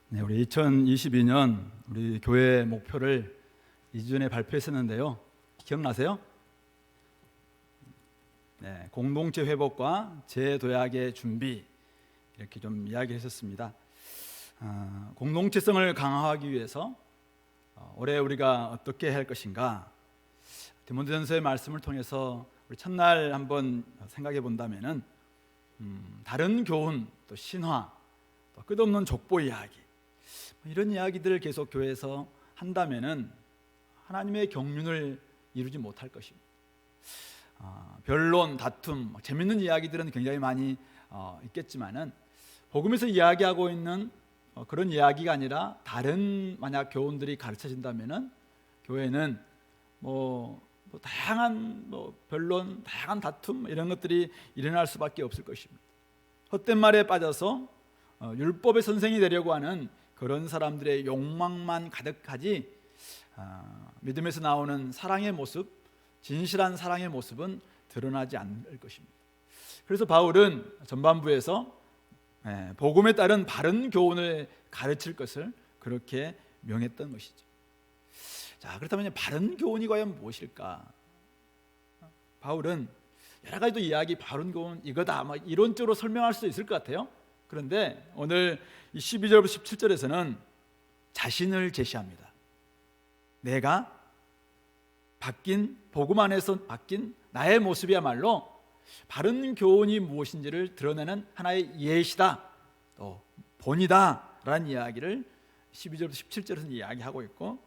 네, 우리 2022년 우리 교회 목표를 2주 전에 발표했었는데요. 기억나세요? 네, 공동체 회복과 재도약의 준비 이렇게 좀 이야기했었습니다. 공동체성을 강화하기 위해서 올해 우리가 어떻게 할 것인가? 디모데전서의 말씀을 통해서 우리 첫날 한번 생각해 본다면은 다른 교훈, 또 신화, 또 끝없는 족보 이야기 이런 이야기들을 계속 교회에서 한다면은 하나님의 경륜을 이루지 못할 것입니다. 변론, 다툼, 재밌는 이야기들은 굉장히 많이 있겠지만은 복음에서 이야기하고 있는 그런 이야기가 아니라 다른 만약 교훈들이 가르쳐진다면은 교회는 다양한 변론, 다양한 다툼 이런 것들이 일어날 수밖에 없을 것입니다. 헛된 말에 빠져서 율법의 선생이 되려고 하는 그런 사람들의 욕망만 가득하지 믿음에서 나오는 사랑의 모습, 진실한 사랑의 모습은 드러나지 않을 것입니다. 그래서 바울은 전반부에서 복음에 따른 바른 교훈을 가르칠 것을 그렇게 명했던 것이죠. 자, 그렇다면 바른 교훈이 과연 무엇일까? 바울은 여러 가지도 이야기, 바른 교훈 이거다 이론적으로 설명할 수 있을 것 같아요. 그런데 오늘 12절부터 17절에서는 자신을 제시합니다. 내가 바뀐 복음 안에서 바뀐 나의 모습이야말로 바른 교훈이 무엇인지를 드러내는 하나의 예시다, 또 본이다 라는 이야기를 12절부터 17절에서는 이야기하고 있고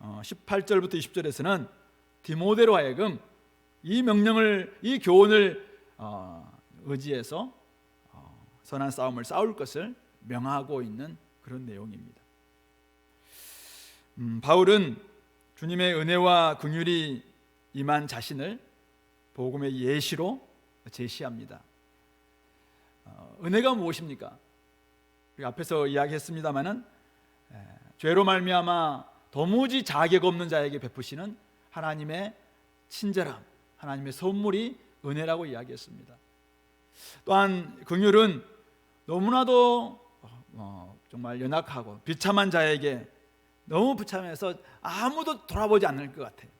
18절부터 20절에서는 디모데로 하여금 이 명령을, 이 교훈을 의지해서 선한 싸움을 싸울 것을 명하고 있는 그런 내용입니다. 바울은 주님의 은혜와 긍휼이 임한 자신을 복음의 예시로 제시합니다. 은혜가 무엇입니까? 앞에서 이야기했습니다마는 죄로 말미암아 도무지 자격 없는 자에게 베푸시는 하나님의 친절함, 하나님의 선물이 은혜라고 이야기했습니다. 또한 긍휼은 너무나도 정말 연약하고 비참한 자에게 너무 비참해서 아무도 돌아보지 않을 것 같아요.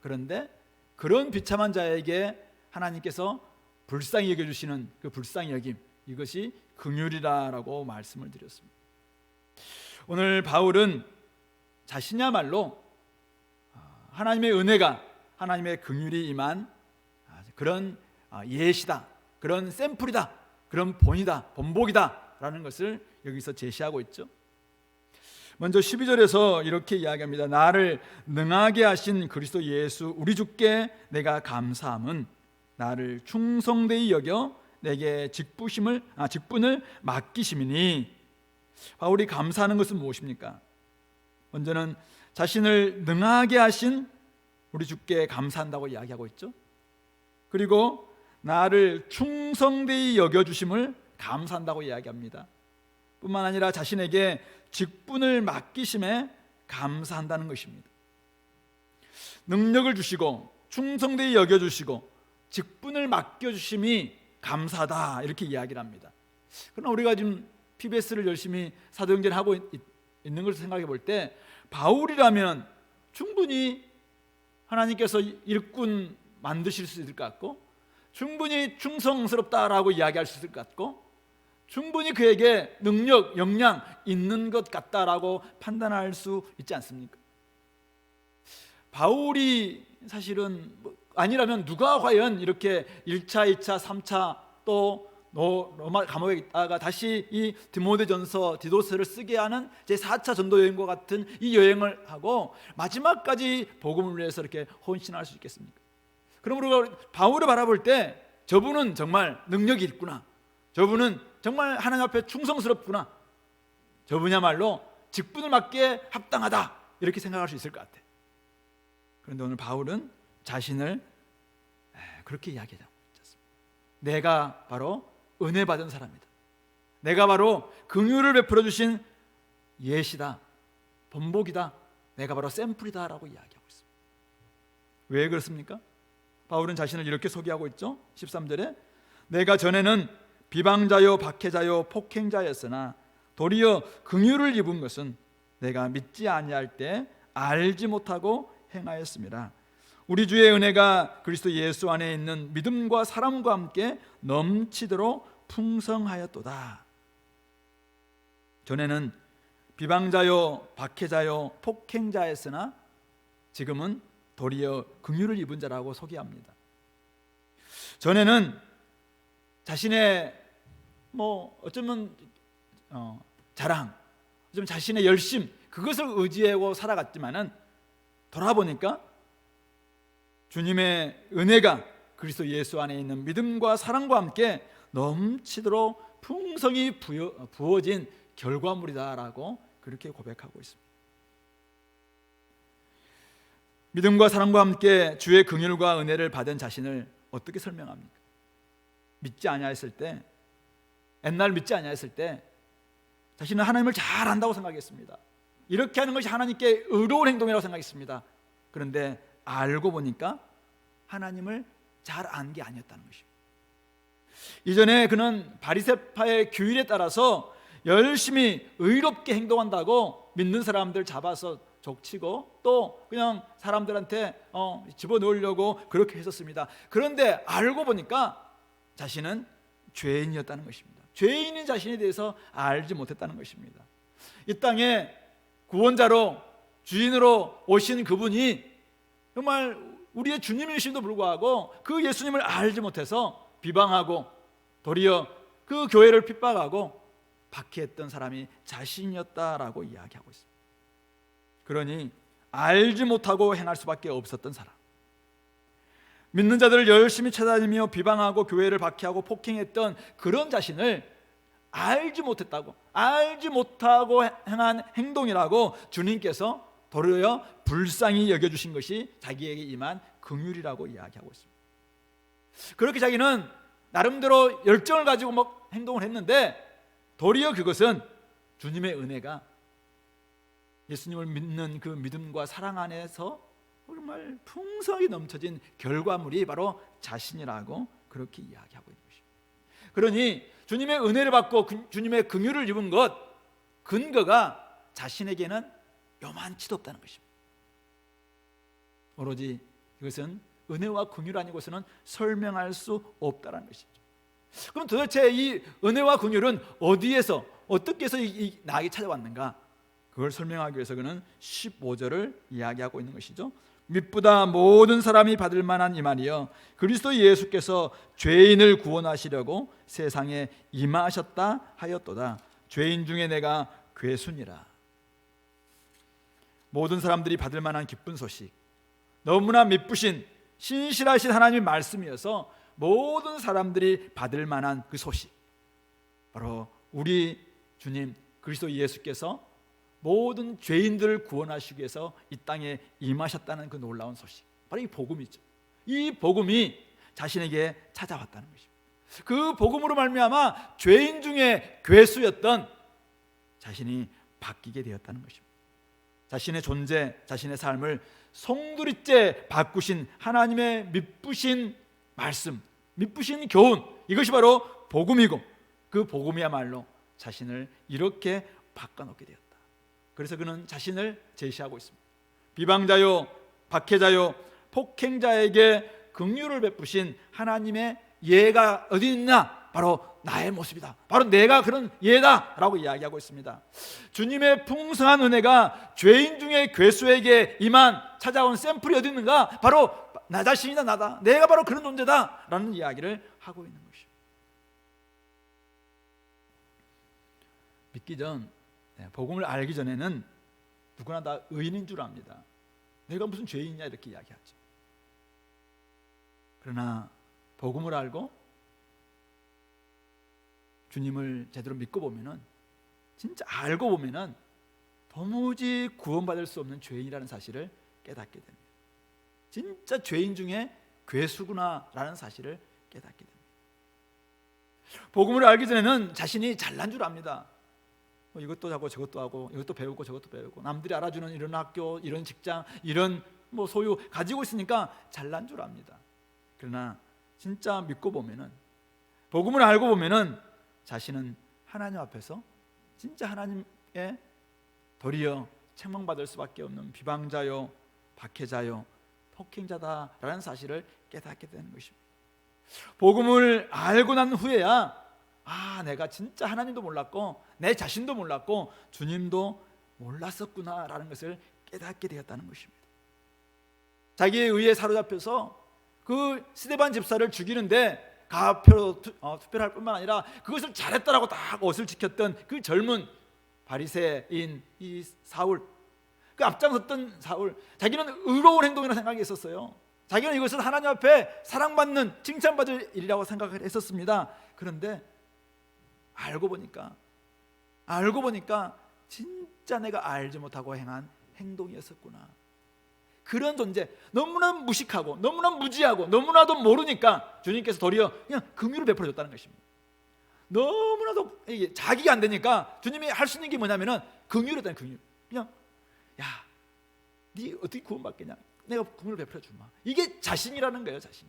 그런데 그런 비참한 자에게 하나님께서 불쌍히 여겨주시는 그 불쌍히 여김, 이것이 긍휼이라고 말씀을 드렸습니다. 오늘 바울은 자신이야말로 하나님의 은혜가, 하나님의 긍휼이 임한 그런 예시다, 그런 샘플이다, 그런 본이다, 본보기다 라는 것을 여기서 제시하고 있죠. 먼저 12절에서 이렇게 이야기합니다. 나를 능하게 하신 그리스도 예수 우리 주께 내가 감사함은 나를 충성되이 여겨 내게 직분을 맡기심이니. 바울이 감사하는 것은 무엇입니까? 먼저는 자신을 능하게 하신 우리 주께 감사한다고 이야기하고 있죠. 그리고 나를 충성되이 여겨주심을 감사한다고 이야기합니다. 뿐만 아니라 자신에게 직분을 맡기심에 감사한다는 것입니다. 능력을 주시고 충성되이 여겨주시고 직분을 맡겨주심이 감사하다, 이렇게 이야기를 합니다. 그러나 우리가 지금 PBS를 열심히 사도행전을 하고 있는 것을 생각해 볼 때 바울이라면 충분히 하나님께서 일꾼 만드실 수 있을 것 같고, 충분히 충성스럽다라고 이야기할 수 있을 것 같고, 충분히 그에게 능력, 역량 있는 것 같다라고 판단할 수 있지 않습니까? 바울이 사실은 아니라면 누가 과연 이렇게 1차, 2차, 3차 또 로마 감옥에 있다가 다시 이 디모데전서, 디도스를 쓰게 하는 제4차 전도 여행과 같은 이 여행을 하고 마지막까지 복음을 위해서 이렇게 헌신할 수 있겠습니까? 그럼 우리가 바울을 바라볼 때 저분은 정말 능력이 있구나, 저분은 정말 하나님 앞에 충성스럽구나, 저분이야말로 직분을 맡기에 합당하다, 이렇게 생각할 수 있을 것 같아요. 그런데 오늘 바울은 자신을 그렇게 이야기하지 않습니다. 내가 바로 은혜 받은 사람이다, 내가 바로 긍휼을 베풀어 주신 예시다, 본보기다, 내가 바로 샘플이다 라고 이야기하고 있습니다. 왜 그렇습니까? 바울은 자신을 이렇게 소개하고 있죠. 13절에 내가 전에는 비방자요 박해자요 폭행자였으나 도리어 긍휼을 입은 것은 내가 믿지 아니할 때 알지 못하고 행하였습니다. 우리 주의 은혜가 그리스도 예수 안에 있는 믿음과 사랑과 함께 넘치도록 풍성하였도다. 전에는 비방자요, 박해자요, 폭행자였으나 지금은 도리어 긍휼을 입은 자라고 소개합니다. 전에는 자신의 어쩌면 자랑, 좀 자신의 열심, 그것을 의지하고 살아갔지만은 돌아보니까 주님의 은혜가 그리스도 예수 안에 있는 믿음과 사랑과 함께 넘치도록 풍성히 부어진 결과물이다라고 그렇게 고백하고 있습니다. 믿음과 사랑과 함께 주의 긍휼과 은혜를 받은 자신을 어떻게 설명합니까? 믿지 아니하였을 때, 옛날 믿지 아니하였을 때 자신은 하나님을 잘 안다고 생각했습니다. 이렇게 하는 것이 하나님께 의로운 행동이라고 생각했습니다. 그런데 알고 보니까 하나님을 잘 안 게 아니었다는 것입니다. 이전에 그는 바리새파의 규율에 따라서 열심히 의롭게 행동한다고 믿는 사람들 잡아서 족치고 또 그냥 사람들한테 집어넣으려고 그렇게 했었습니다. 그런데 알고 보니까 자신은 죄인이었다는 것입니다. 죄인인 자신에 대해서 알지 못했다는 것입니다. 이 땅에 구원자로 주인으로 오신 그분이 정말 우리의 주님이심도 불구하고 그 예수님을 알지 못해서 비방하고 도리어 그 교회를 핍박하고 박해했던 사람이 자신이었다라고 이야기하고 있습니다. 그러니 알지 못하고 행할 수밖에 없었던 사람, 믿는 자들을 열심히 찾아다니며 비방하고 교회를 박해하고 폭행했던 그런 자신을 알지 못했다고, 알지 못하고 행한 행동이라고 주님께서 도리어 불쌍히 여겨주신 것이 자기에게 임한 긍휼이라고 이야기하고 있습니다. 그렇게 자기는 나름대로 열정을 가지고 행동을 했는데 도리어 그것은 주님의 은혜가 예수님을 믿는 그 믿음과 사랑 안에서 정말 풍성히 넘쳐진 결과물이 바로 자신이라고 그렇게 이야기하고 있는 것입니다. 그러니 주님의 은혜를 받고 주님의 긍휼을 입은 것, 근거가 자신에게는 요만치도 없다는 것입니다. 오로지 이것은 은혜와 긍휼 아니고서는 설명할 수 없다는 것이죠. 그럼 도대체 이 은혜와 긍휼은 어디에서 어떻게 해서 나에게 찾아왔는가? 그걸 설명하기 위해서 그는 15절을 이야기하고 있는 것이죠. mit보다 모든 사람이 받을 만한 이 말이여 그리스도 예수께서 죄인을 구원하시려고 세상에 임하셨다 하였도다. 죄인 중에 내가 괴순이라. 모든 사람들이 받을 만한 기쁜 소식, 너무나 미쁘신 신실하신 하나님의 말씀이어서 모든 사람들이 받을 만한 그 소식, 바로 우리 주님 그리스도 예수께서 모든 죄인들을 구원하시기 위해서 이 땅에 임하셨다는 그 놀라운 소식, 바로 이 복음이죠. 이 복음이 자신에게 찾아왔다는 것입니다. 그 복음으로 말미암아 죄인 중에 괴수였던 자신이 바뀌게 되었다는 것입니다. 자신의 존재, 자신의 삶을 송두리째 바꾸신 하나님의 미쁘신 말씀, 미쁘신 교훈, 이것이 바로 복음이고 그 복음이야말로 자신을 이렇게 바꿔놓게 되었다. 그래서 그는 자신을 제시하고 있습니다. 비방자요, 박해자요, 폭행자에게 긍휼을 베푸신 하나님의 예가 어디 있나? 바로 나의 모습이다. 바로 내가 그런 예다 라고 이야기하고 있습니다. 주님의 풍성한 은혜가 죄인 중에 괴수에게 임한 찾아온 샘플이 어디 있는가? 바로 나 자신이다, 나다. 내가 바로 그런 존재다 라는 이야기를 하고 있는 것입니다. 믿기 전, 복음을 알기 전에는 누구나 다 의인인 줄 압니다. 내가 무슨 죄인이냐 이렇게 이야기하죠. 그러나 복음을 알고 주님을 제대로 믿고 보면은, 진짜 알고 보면은 도무지 구원받을 수 없는 죄인이라는 사실을 깨닫게 됩니다. 진짜 죄인 중에 괴수구나라는 사실을 깨닫게 됩니다. 복음을 알기 전에는 자신이 잘난 줄 압니다. 이것도 하고 저것도 하고, 이것도 배우고 저것도 배우고, 남들이 알아주는 이런 학교, 이런 직장, 이런 소유 가지고 있으니까 잘난 줄 압니다. 그러나 진짜 믿고 보면은, 복음을 알고 보면은 자신은 하나님 앞에서 진짜 하나님의 도리어 책망받을 수밖에 없는 비방자요, 박해자요, 폭행자다라는 사실을 깨닫게 되는 것입니다. 복음을 알고 난 후에야 내가 진짜 하나님도 몰랐고 내 자신도 몰랐고 주님도 몰랐었구나라는 것을 깨닫게 되었다는 것입니다. 자기의 의에 사로잡혀서 그 스데반 집사를 죽이는데 가표로 투표를 할 뿐만 아니라 그것을 잘했다라고 딱 옷을 지켰던 그 젊은 바리새인 이 사울, 그 앞장섰던 사울, 자기는 의로운 행동이라고 생각했었어요. 자기는 이것을 하나님 앞에 사랑받는, 칭찬받을 일이라고 생각을 했었습니다. 그런데 알고 보니까 진짜 내가 알지 못하고 행한 행동이었었구나. 그런 존재, 너무나 무식하고 너무나 무지하고 너무나도 모르니까 주님께서 도리어 그냥 긍휼을 베풀어 줬다는 것입니다. 너무나도 이게 자기가 안 되니까 주님이 할 수 있는 게 뭐냐면은 긍휼이었다는 긍휼. 그냥 네 어떻게 구원받겠냐? 내가 긍휼을 베풀어 주마. 이게 자신이라는 거예요, 자신.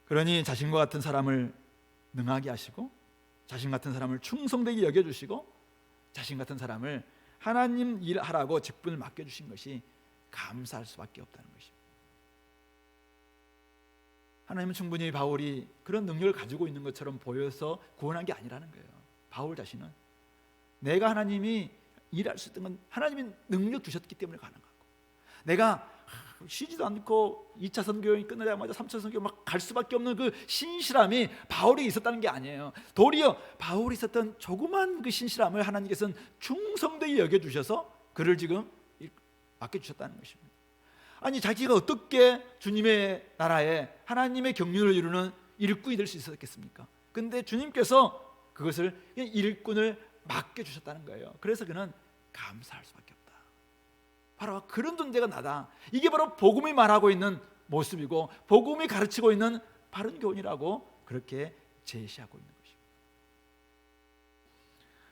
그러니 자신과 같은 사람을 능하게 하시고 자신 같은 사람을 충성되게 여겨주시고 자신 같은 사람을 하나님 일하라고 직분을 맡겨주신 것이 감사할 수밖에 없다는 것입니다. 하나님은 충분히 바울이 그런 능력을 가지고 있는 것처럼 보여서 구원한 게 아니라는 거예요. 바울 자신은 내가 하나님이 일할 수 있던 건 하나님이 능력 주셨기 때문에 가능하고, 내가 쉬지도 않고 2차 선교행이 끝나자마자 3차 선교 막 갈 수밖에 없는 그 신실함이 바울이 있었다는 게 아니에요. 도리어 바울이 있었던 조그만 그 신실함을 하나님께서는 충성되게 여겨주셔서 그를 지금 맡겨주셨다는 것입니다. 아니 자기가 어떻게 주님의 나라에 하나님의 경륜을 이루는 일꾼이 될 수 있었겠습니까? 근데 주님께서 그것을 일꾼을 맡겨주셨다는 거예요. 그래서 그는 감사할 수밖에 없다. 바로 그런 존재가 나다. 이게 바로 복음이 말하고 있는 모습이고 복음이 가르치고 있는 바른 교훈이라고 그렇게 제시하고 있는 것입니다.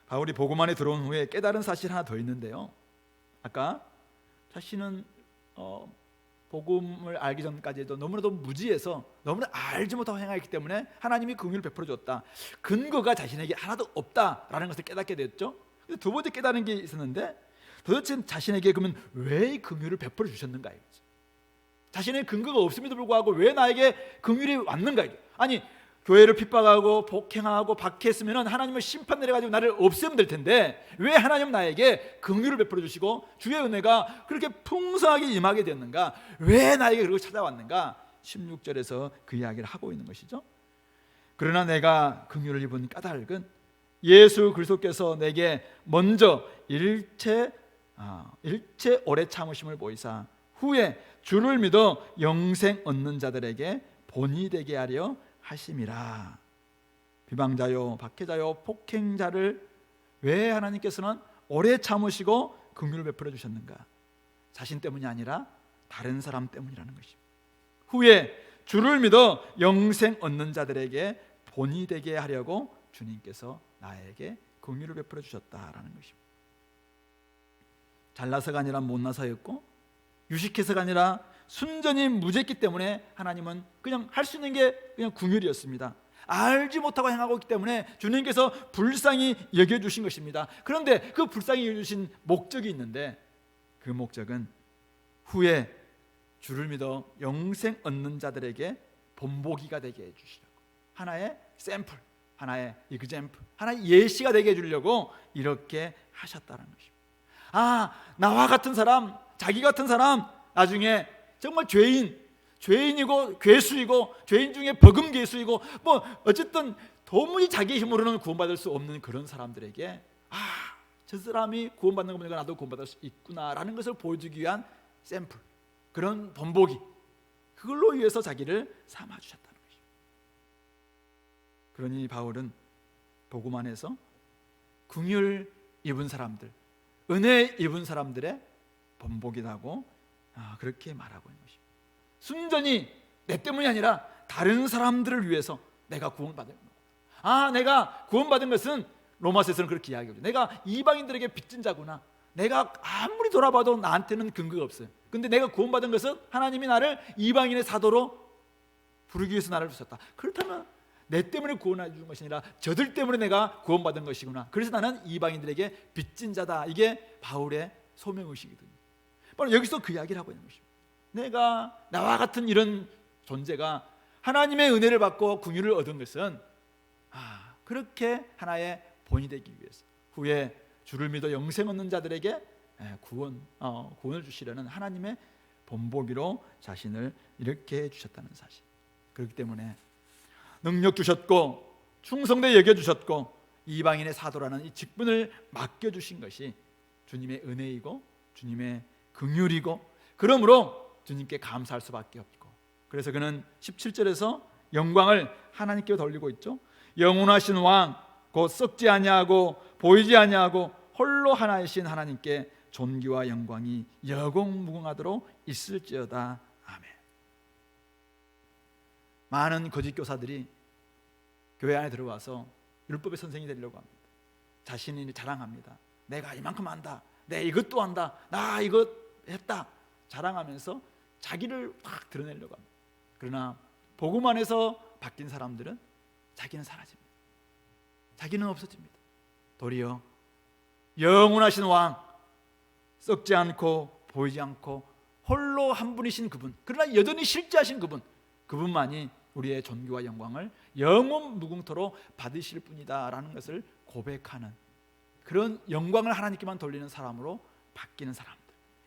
바울이 복음 안에 들어온 후에 깨달은 사실 하나 더 있는데요. 아까 자신은 복음을 알기 전까지도 너무나도 무지해서 너무나 알지 못하고 행하기 때문에 하나님이 긍휼을 베풀어 줬다. 근거가 자신에게 하나도 없다라는 것을 깨닫게 됐죠. 두 번째 깨달은 게 있었는데 도대체 자신에게 그러면 왜 긍휼을 베풀어 주셨는가? 자신의 근거가 없음에도 불구하고 왜 나에게 긍휼이 왔는가? 아니 교회를 핍박하고 폭행하고 박해했으면 하나님은 심판 내려가지고 나를 없애면 될 텐데 왜 하나님 나에게 긍휼을 베풀어 주시고 주의 은혜가 그렇게 풍성하게 임하게 됐는가? 왜 나에게 그걸 찾아왔는가? 16절에서 그 이야기를 하고 있는 것이죠. 그러나 내가 긍휼을 입은 까닭은 예수 그리스도께서 내게 먼저 일체 오래 참으심을 보이사 후에 주를 믿어 영생 얻는 자들에게 본이 되게 하려 하심이라. 비방자요, 박해자요, 폭행자를 왜 하나님께서는 오래 참으시고 긍휼을 베풀어 주셨는가? 자신 때문이 아니라 다른 사람 때문이라는 것입니다. 후에 주를 믿어 영생 얻는 자들에게 본이 되게 하려고 주님께서 나에게 긍휼을 베풀어 주셨다라는 것입니다. 잘나서가 아니라 못나서였고 유식해서가 아니라 순전히 무죄했기 때문에 하나님은 그냥 할 수 있는 게 그냥 긍휼이었습니다. 알지 못하고 행하고 있기 때문에 주님께서 불쌍히 여겨주신 것입니다. 그런데 그 불쌍히 여겨주신 목적이 있는데 그 목적은 후에 주를 믿어 영생 얻는 자들에게 본보기가 되게 해주시려고, 하나의 샘플, 하나의 이그젬플, 하나의 예시가 되게 해주려고 이렇게 하셨다는 것입니다. 나와 같은 사람, 자기 같은 사람, 나중에 정말 죄인이고 괴수이고 죄인 중에 버금괴수이고 뭐 어쨌든 도무지 자기 힘으로는 구원받을 수 없는 그런 사람들에게 저 사람이 구원받는 거 보니까 나도 구원받을 수 있구나라는 것을 보여주기 위한 샘플, 그런 본보기, 그걸로 위해서 자기를 삼아주셨다는 것입니다. 그러니 바울은 복음 안에서 긍휼 입은 사람들, 은혜 입은 사람들의 본보기라고 그렇게 말하고 있는 것입니다. 순전히 내 때문이 아니라 다른 사람들을 위해서 내가 구원받은 거. 내가 구원받은 것은 로마서에서는 그렇게 이야기하죠. 내가 이방인들에게 빚진 자구나. 내가 아무리 돌아봐도 나한테는 근거가 없어요. 근데 내가 구원받은 것은 하나님이 나를 이방인의 사도로 부르기 위해서 나를 주셨다. 그렇다면 내 때문에 구원해 준 것이 아니라 저들 때문에 내가 구원받은 것이구나. 그래서 나는 이방인들에게 빚진 자다. 이게 바울의 소명의식이거든요. 바로 여기서 그 이야기를 하고 있는 것입니다. 내가 나와 같은 이런 존재가 하나님의 은혜를 받고 긍휼을 얻은 것은 그렇게 하나의 본이 되기 위해서, 후에 주를 믿어 영생 얻는 자들에게 구원을 주시려는 하나님의 본보기로 자신을 이렇게 해주셨다는 사실. 그렇기 때문에 능력 주셨고 충성되게 여겨주셨고 이방인의 사도라는 이 직분을 맡겨주신 것이 주님의 은혜이고 주님의 긍휼이고, 그러므로 주님께 감사할 수밖에 없고, 그래서 그는 17절에서 영광을 하나님께 돌리고 있죠. 영원하신 왕 곧 썩지 아니하고 보이지 아니하고 홀로 하나이신 하나님께 존귀와 영광이 여공무궁하도록 있을지어다. 아멘. 많은 거짓 교사들이 교회 안에 들어와서 율법의 선생이 되려고 합니다. 자신이 자랑합니다. 내가 이만큼 안다, 내 이것도 안다, 나 이것 했다 자랑하면서 자기를 확 드러내려고 합니다. 그러나 복음 안에서 바뀐 사람들은 자기는 사라집니다. 자기는 없어집니다. 도리어 영원하신 왕, 썩지 않고 보이지 않고 홀로 한 분이신 그분, 그러나 여전히 실제하신 그분만이 우리의 존귀와 영광을 영원 무궁토로 받으실 분이다라는 것을 고백하는, 그런 영광을 하나님께만 돌리는 사람으로 바뀌는 사람들,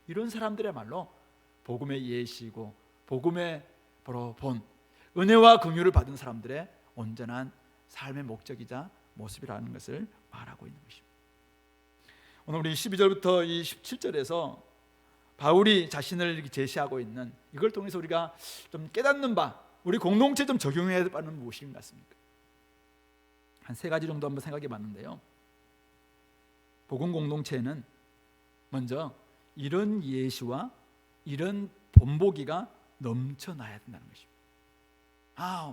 이런 사람들의말로 복음의 예시이고 복음의 바로 본 은혜와 긍휼을 받은 사람들의 온전한 삶의 목적이자 모습이라는 것을 말하고 있는 것입니다. 오늘 우리 12절부터 이 17절에서 바울이 자신을 이렇게 제시하고 있는, 이걸 통해서 우리가 좀 깨닫는 바, 우리 공동체에 좀 적용해야 할 바는 무엇인 것 같습니까? 한 3가지 정도 한번 생각해 봤는데요. 복음 공동체에는 먼저 이런 예시와 이런 본보기가 넘쳐나야 된다는 것입니다.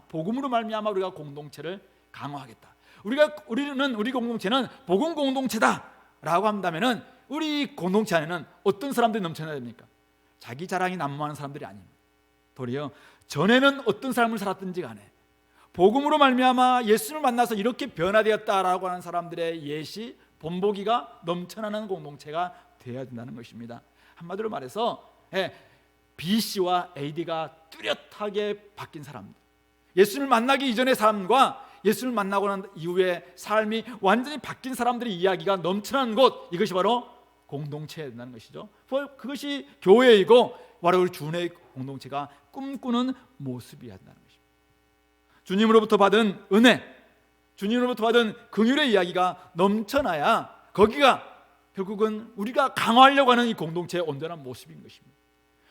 복음으로 말미암아 우리가 공동체를 강화하겠다. 우리 공동체는 복음 공동체다라고 한다면은 우리 공동체 안에는 어떤 사람들이 넘쳐나야 됩니까? 자기 자랑이 난무하는 사람들이 아닙니다. 도리어 전에는 어떤 삶을 살았든지 간에 복음으로 말미암아 예수를 만나서 이렇게 변화되었다라고 하는 사람들의 예시, 본보기가 넘쳐나는 공동체가 되어야 된다는 것입니다. 한마디로 말해서 BC와 AD가 뚜렷하게 바뀐 사람들, 예수를 만나기 이전의 삶과 예수를 만나고 난 이후의 삶이 완전히 바뀐 사람들의 이야기가 넘쳐나는 곳, 이것이 바로 공동체여야 된다는 것이죠. 그것이 교회이고 바로 우리 주님의 공동체가 꿈꾸는 모습이어야 한다는 것입니다. 주님으로부터 받은 은혜, 주님으로부터 받은 긍휼의 이야기가 넘쳐나야 거기가 결국은 우리가 강화하려고 하는 이 공동체의 온전한 모습인 것입니다.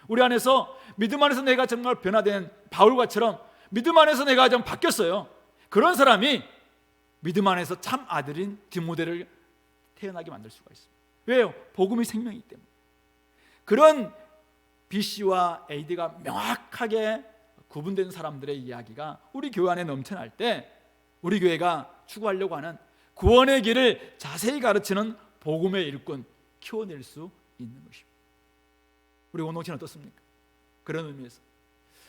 우리 안에서 믿음 안에서 내가 정말 변화된 바울과처럼 믿음 안에서 내가 좀 바뀌었어요. 그런 사람이 믿음 안에서 참 아들인 디모데를 태어나게 만들 수가 있습니다. 왜요? 복음이 생명이기 때문에. 그런 BC와 AD가 명확하게 구분된 사람들의 이야기가 우리 교회 안에 넘쳐날 때 우리 교회가 추구하려고 하는 구원의 길을 자세히 가르치는 복음의 일꾼 키워낼 수 있는 것입니다. 우리 공동체는 어떻습니까? 그런 의미에서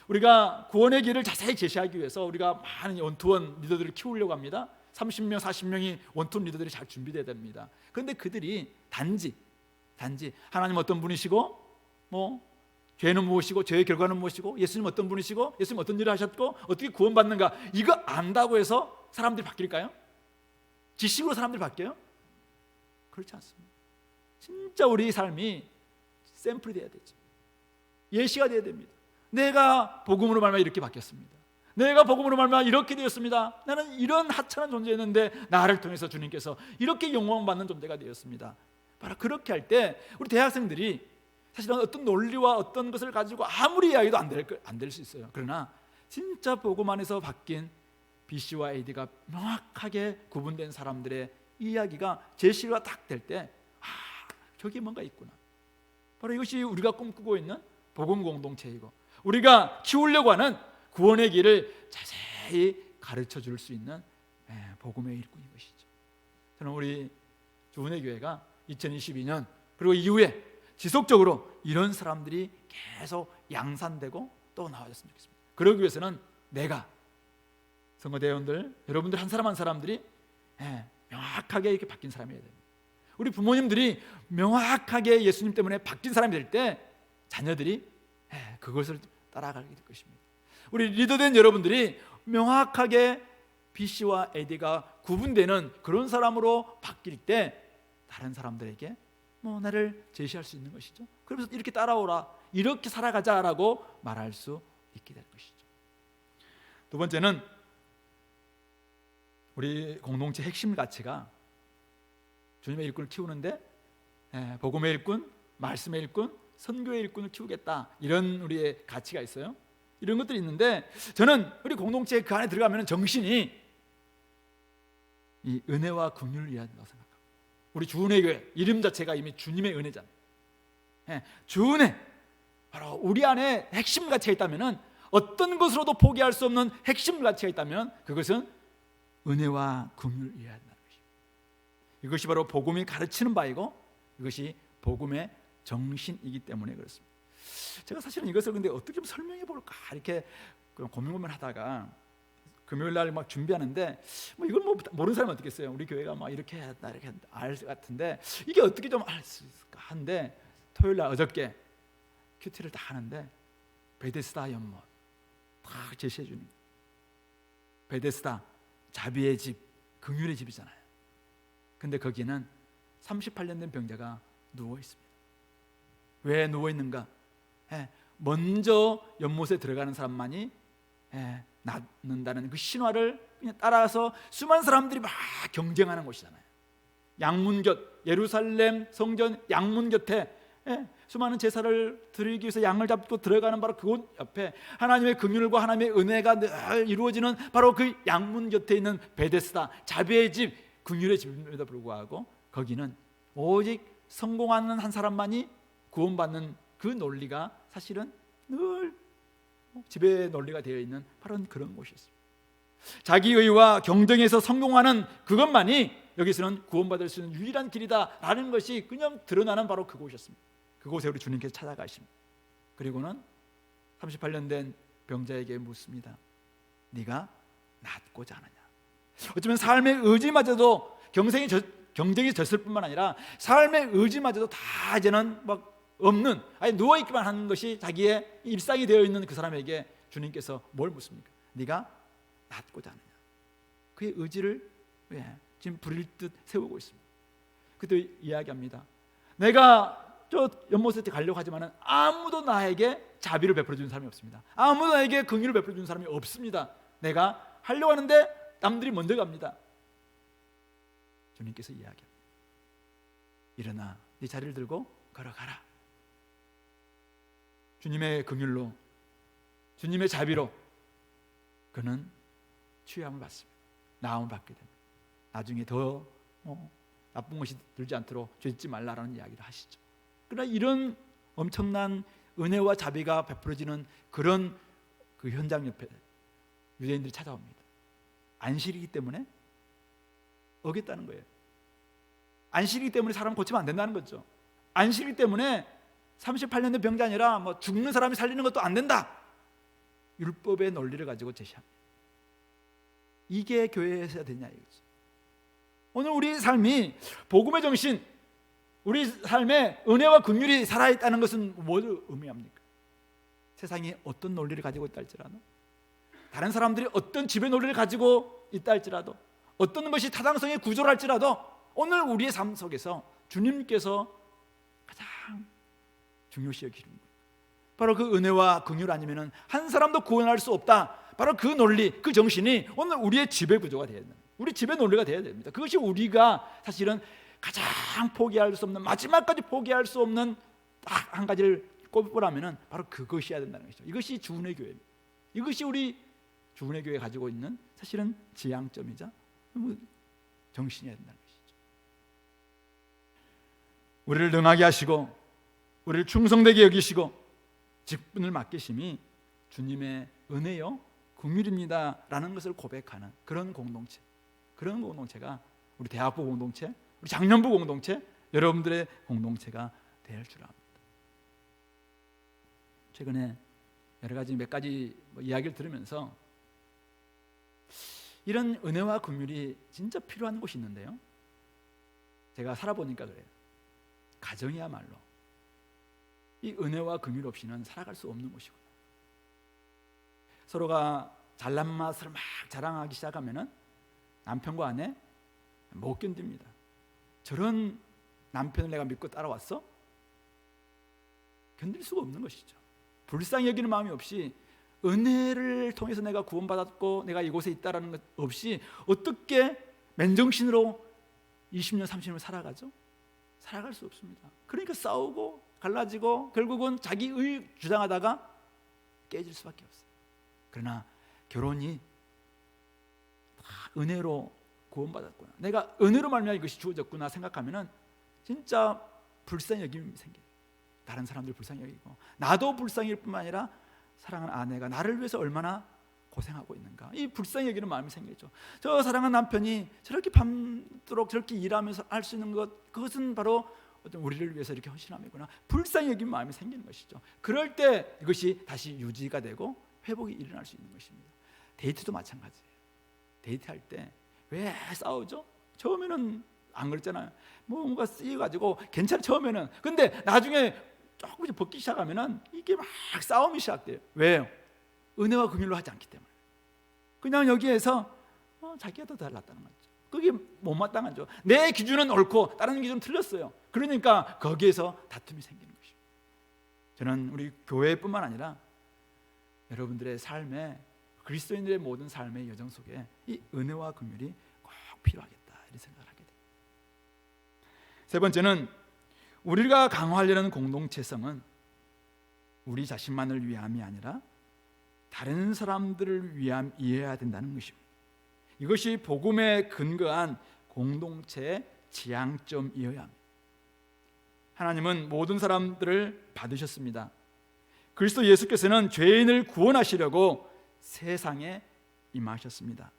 우리가 구원의 길을 자세히 제시하기 위해서 우리가 많은 원투원 리더들을 키우려고 합니다. 30명, 40명이 원투원 리더들이 잘 준비되어야 됩니다. 그런데 그들이 단지 하나님 어떤 분이시고 죄는 무엇이고 죄의 결과는 무엇이고 예수님 어떤 분이시고 예수님 어떤 일을 하셨고 어떻게 구원받는가, 이거 안다고 해서 사람들이 바뀔까요? 지식으로 사람들이 바뀌어요? 그렇지 않습니다. 진짜 우리 삶이 샘플이 돼야 되죠. 예시가 돼야 됩니다. 내가 복음으로 말미암아 이렇게 바뀌었습니다. 내가 복음으로 말미암아 이렇게 되었습니다. 나는 이런 하찮은 존재였는데 나를 통해서 주님께서 이렇게 영광받는 존재가 되었습니다. 바로 그렇게 할 때 우리 대학생들이 사실은 어떤 논리와 어떤 것을 가지고 아무리 이야기도 안 될 수 있어요. 그러나 진짜 복음 안에서 바뀐 BC와 AD가 명확하게 구분된 사람들의 이야기가 제시가 딱 될 때 저기 뭔가 있구나. 바로 이것이 우리가 꿈꾸고 있는 복음 공동체이고 우리가 키우려고 하는 구원의 길을 자세히 가르쳐 줄 수 있는 복음의 일꾼인 것이죠. 저는 우리 주은혜 교회가 2022년 그리고 이후에 지속적으로 이런 사람들이 계속 양산되고 또 나와줬으면 좋겠습니다. 그러기 위해서는 내가 성도대원들, 여러분들 한 사람 한 사람들이 명확하게 이렇게 바뀐 사람이 돼야 됩니다. 우리 부모님들이 명확하게 예수님 때문에 바뀐 사람이 될 때 자녀들이 그것을 따라가게 될 것입니다. 우리 리더된 여러분들이 명확하게 B씨와 AD가 구분되는 그런 사람으로 바뀔 때 다른 사람들에게 나를 제시할 수 있는 것이죠. 그러면서 이렇게 따라오라, 이렇게 살아가자라고 말할 수 있게 될 것이죠. 두 번째는 우리 공동체 핵심 가치가 주님의 일꾼을 키우는데 복음의 일꾼, 말씀의 일꾼, 선교의 일꾼을 키우겠다, 이런 우리의 가치가 있어요. 이런 것들이 있는데 저는 우리 공동체 그 안에 들어가면 정신이 이 은혜와 긍휼을 이해한다고 생각합니다. 우리 주은혜 교회 이름 자체가 이미 주님의 은혜잖아요. 주은혜, 바로 우리 안에 핵심 가치가 있다면, 어떤 것으로도 포기할 수 없는 핵심 가치가 있다면 그것은 은혜와 긍휼을 이해한다는 것입니다. 이것이 바로 복음이 가르치는 바이고 이것이 복음의 정신이기 때문에 그렇습니다. 제가 사실은 이것을 근데 어떻게 좀 설명해 볼까 이렇게 고민하다가 금요일 날 막 준비하는데 이걸 모르는 사람은 어떻게 했어요? 우리 교회가 막 이렇게 했다 이렇게 알 것 같은데 이게 어떻게 좀 알 수 있을까 한데, 토요일 날 어저께 큐티를 다 하는데 베데스다 연못 다 제시해 주는 거예요. 베데스다, 자비의 집, 긍휼의 집이잖아요. 근데 거기는 38년 된 병자가 누워 있습니다. 왜 누워 있는가? 먼저 연못에 들어가는 사람만이 낫는다는 그 신화를 그냥 따라서 수많은 사람들이 막 경쟁하는 곳이잖아요. 양문곁, 예루살렘 성전 양문 곁에 수많은 제사를 드리기 위해서 양을 잡고 들어가는 바로 그곳 옆에 하나님의 긍휼과 하나님의 은혜가 늘 이루어지는 바로 그 양문 곁에 있는 베데스다, 자비의 집, 긍휼의 집임에도 불구하고 거기는 오직 성공하는 한 사람만이 구원받는 그 논리가 사실은 늘 지배의 논리가 되어 있는 바로 그런 곳이었습니다. 자기의와 경쟁에서 성공하는 그것만이 여기서는 구원받을 수 있는 유일한 길이다라는 것이 그냥 드러나는 바로 그곳이었습니다. 그곳에 우리 주님께서 찾아가십니다. 그리고는 38년 된 병자에게 묻습니다. 네가 낫고자 하느냐? 어쩌면 삶의 의지마저도 경쟁이 졌을 뿐만 아니라 삶의 의지마저도 다 이제는 막 없는, 아니 누워있기만 하는 것이 자기의 일상이 되어 있는 그 사람에게 주님께서 뭘 묻습니까? 네가 낫고자 하느냐? 그의 의지를 지금 부릴 듯 세우고 있습니다. 그때 이야기합니다. 내가 저 연못에 가려고 하지만 아무도 나에게 자비를 베풀어 주는 사람이 없습니다. 아무도 나에게 긍휼을 베풀어 주는 사람이 없습니다. 내가 하려고 하는데 남들이 먼저 갑니다. 주님께서 이야기합니다. 일어나 네 자리를 들고 걸어가라. 주님의 긍휼로, 주님의 자비로 그는 취함을 받습니다. 나음을 받게 됩니다. 나중에 더 나쁜 것이 들지 않도록 죄짓지 말라라는 이야기를 하시죠. 그러나 이런 엄청난 은혜와 자비가 베풀어지는 그런 그 현장 옆에 유대인들이 찾아옵니다. 안식이기 때문에 어겼다는 거예요. 안식이기 때문에 사람 고치면 안 된다는 거죠. 안식이기 때문에 38년 된 병자 아니라 죽는 사람이 살리는 것도 안 된다. 율법의 논리를 가지고 제시합니다. 이게 교회에서 되냐 이거지. 오늘 우리 삶이 복음의 정신, 우리 삶에 은혜와 긍휼이 살아있다는 것은 뭘 의미합니까? 세상이 어떤 논리를 가지고 있다 할지라도, 다른 사람들이 어떤 지배 논리를 가지고 있다 할지라도, 어떤 것이 타당성의 구조랄지라도 오늘 우리의 삶 속에서 주님께서 가장 중요시 여기는 거예요. 바로 그 은혜와 긍휼 아니면 한 사람도 구원할 수 없다. 바로 그 논리, 그 정신이 오늘 우리의 지배 구조가 되어야 됩니다. 우리 지배 논리가 되어야 됩니다. 그것이 우리가 사실은 가장 포기할 수 없는, 마지막까지 포기할 수 없는 딱 한 가지를 꼽으라면 바로 그것이어야 된다는 것이죠. 이것이 주은혜 교회입니다. 이것이 우리 주은혜 교회가 가지고 있는 사실은 지향점이자 정신이어야 된다는 것이죠. 우리를 능하게 하시고 우리를 충성되게 여기시고 직분을 맡기심이 주님의 은혜요 긍휼입니다 라는 것을 고백하는 그런 공동체, 그런 공동체가 우리 대학부 공동체, 우리 장년부 공동체, 여러분들의 공동체가 될 줄 압니다. 최근에 여러 가지 몇 가지 이야기를 들으면서 이런 은혜와 긍휼이 진짜 필요한 곳이 있는데요, 제가 살아보니까 그래요. 가정이야말로 이 은혜와 긍휼 없이는 살아갈 수 없는 곳이구나. 서로가 잘난 맛을 막 자랑하기 시작하면은 남편과 아내 못 견딥니다. 저런 남편을 내가 믿고 따라왔어? 견딜 수가 없는 것이죠. 불쌍히 여기는 마음이 없이, 은혜를 통해서 내가 구원받았고 내가 이곳에 있다라는 것 없이 어떻게 맨정신으로 20년 30년을 살아가죠? 살아갈 수 없습니다. 그러니까 싸우고 갈라지고 결국은 자기의 주장하다가 깨질 수밖에 없어요. 그러나 결혼이 은혜로 구원받았구나, 내가 은혜로 말미암아 이것이 주어졌구나 생각하면은 진짜 불쌍히 여김이 생겨요. 다른 사람들 불쌍히 여기고 나도 불쌍히 여길 뿐만 아니라 사랑하는 아내가 나를 위해서 얼마나 고생하고 있는가, 이 불쌍히 여기는 마음이 생기죠. 저 사랑하는 남편이 저렇게 밤도록 저렇게 일하면서 할 수 있는 것, 그것은 바로 어떤 우리를 위해서 이렇게 헌신함이구나, 불쌍히 여기는 마음이 생기는 것이죠. 그럴 때 이것이 다시 유지가 되고 회복이 일어날 수 있는 것입니다. 데이트도 마찬가지예요. 데이트할 때 왜 싸우죠? 처음에는 안 그랬잖아요. 뭔가 쓰여가지고 괜찮아 처음에는. 근데 나중에 조금씩 벗기 시작하면은 이게 막 싸움이 시작돼요. 왜요? 은혜와 긍휼로 하지 않기 때문에. 그냥 여기에서 자기가 더 달랐다는 거죠. 그게 못마땅한 거죠. 내 기준은 옳고 다른 기준은 틀렸어요. 그러니까 거기에서 다툼이 생기는 것입니다. 저는 우리 교회뿐만 아니라 여러분들의 삶에, 그리스도인들의 모든 삶의 여정 속에 이 은혜와 긍휼이 꼭 필요하겠다, 이런 생각을 하게 됩니다. 세 번째는, 우리가 강화하려는 공동체성은 우리 자신만을 위함이 아니라 다른 사람들을 위함이어야 된다는 것입니다. 이것이 복음에 근거한 공동체의 지향점이어야 합니다. 하나님은 모든 사람들을 받으셨습니다. 그리스도 예수께서는 죄인을 구원하시려고 세상에 임하셨습니다.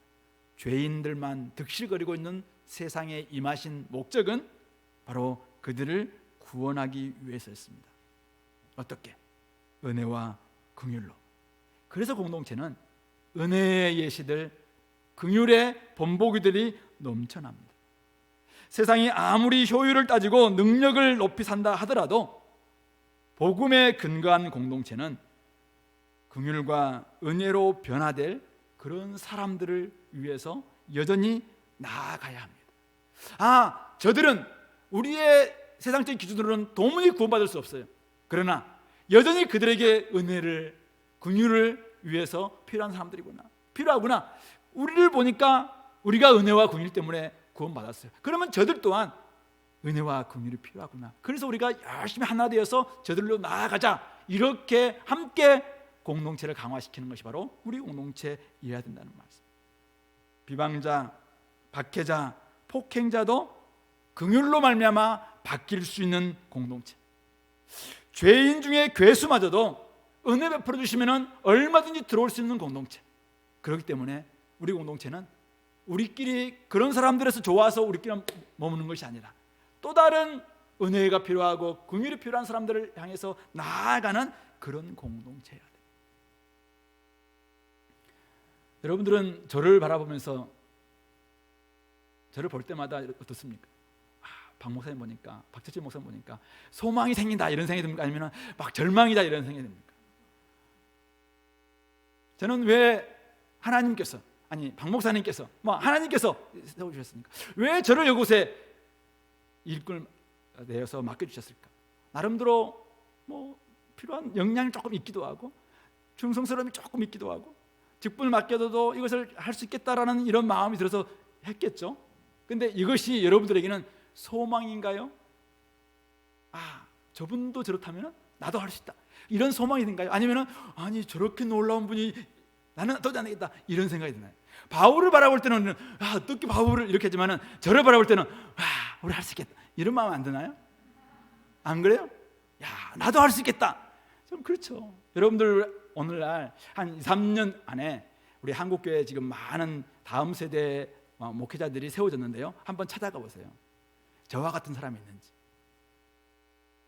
죄인들만 득실거리고 있는 세상에 임하신 목적은 바로 그들을 구원하기 위해서였습니다. 어떻게? 은혜와 긍휼로. 그래서 공동체는 은혜의 예시들, 긍휼의 본보기들이 넘쳐납니다. 세상이 아무리 효율을 따지고 능력을 높이 산다 하더라도 복음에 근거한 공동체는 긍휼과 은혜로 변화될 그런 사람들을 위해서 여전히 나아가야 합니다. 저들은 우리의 세상적인 기준으로는 도무지 구원받을 수 없어요. 그러나 여전히 그들에게 은혜를, 긍휼을 위해서 필요한 사람들이구나, 필요하구나. 우리를 보니까 우리가 은혜와 긍휼 때문에 구원받았어요. 그러면 저들 또한 은혜와 긍휼이 필요하구나. 그래서 우리가 열심히 하나 되어서 저들로 나아가자, 이렇게 함께 공동체를 강화시키는 것이 바로 우리 공동체이어야 된다는 말씀. 비방자, 박해자, 폭행자도 긍휼로 말미암아 바뀔 수 있는 공동체. 죄인 중에 괴수마저도 은혜 베풀어 주시면 얼마든지 들어올 수 있는 공동체. 그렇기 때문에 우리 공동체는 우리끼리 그런 사람들에서 좋아서 우리끼리 머무는 것이 아니라 또 다른 은혜가 필요하고 긍휼이 필요한 사람들을 향해서 나아가는 그런 공동체여야 돼요. 여러분들은 저를 바라보면서, 저를 볼 때마다 어떻습니까? 박 목사님 보니까, 박철진 목사님 보니까 소망이 생긴다, 이런 생각이 듭니까? 아니면 막 절망이다, 이런 생각이 듭니까? 저는 왜 하나님께서, 아니 박 목사님께서, 하나님께서 세워주셨습니까? 왜 저를 이곳에 일꾼을 내어서 맡겨주셨을까? 나름대로 필요한 역량이 조금 있기도 하고 충성스러움이 조금 있기도 하고 직분을 맡겨도 이것을 할 수 있겠다라는 이런 마음이 들어서 했겠죠. 근데 이것이 여러분들에게는 소망인가요? 저분도 저렇다면 나도 할 수 있다, 이런 소망이든가요? 아니면 아니 저렇게 놀라운 분이 나는 도저히 안 되겠다, 이런 생각이 드나요? 바울을 바라볼 때는 어떻게 바울을 이렇게 하지만은 저를 바라볼 때는 우리 할 수 있겠다, 이런 마음 안 드나요? 안 그래요? 나도 할 수 있겠다. 좀 그렇죠. 여러분들 오늘날 한 2, 3년 안에 우리 한국교회에 지금 많은 다음 세대 목회자들이 세워졌는데요, 한번 찾아가 보세요. 저와 같은 사람이 있는지.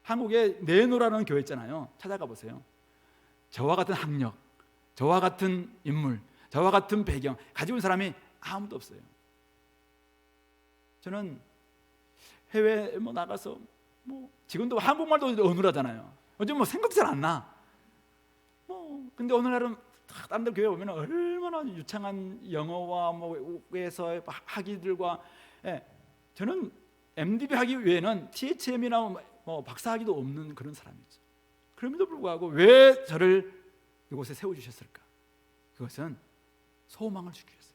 한국에 네노라는 교회 있잖아요. 찾아가 보세요. 저와 같은 학력, 저와 같은 인물, 저와 같은 배경 가지고 있는 사람이 아무도 없어요. 저는 해외 나가서 지금도 한국말도 어눌하잖아요. 요즘 생각도 잘 안 나. 근데 오늘날은 다른 데 교회 오면 얼마나 유창한 영어와 외에서 학위들과, 저는 MDB 학위 외에는 THM이나 박사학위도 없는 그런 사람이죠. 그럼에도 불구하고 왜 저를 이곳에 세워주셨을까? 그것은 소망을 주기 위해서.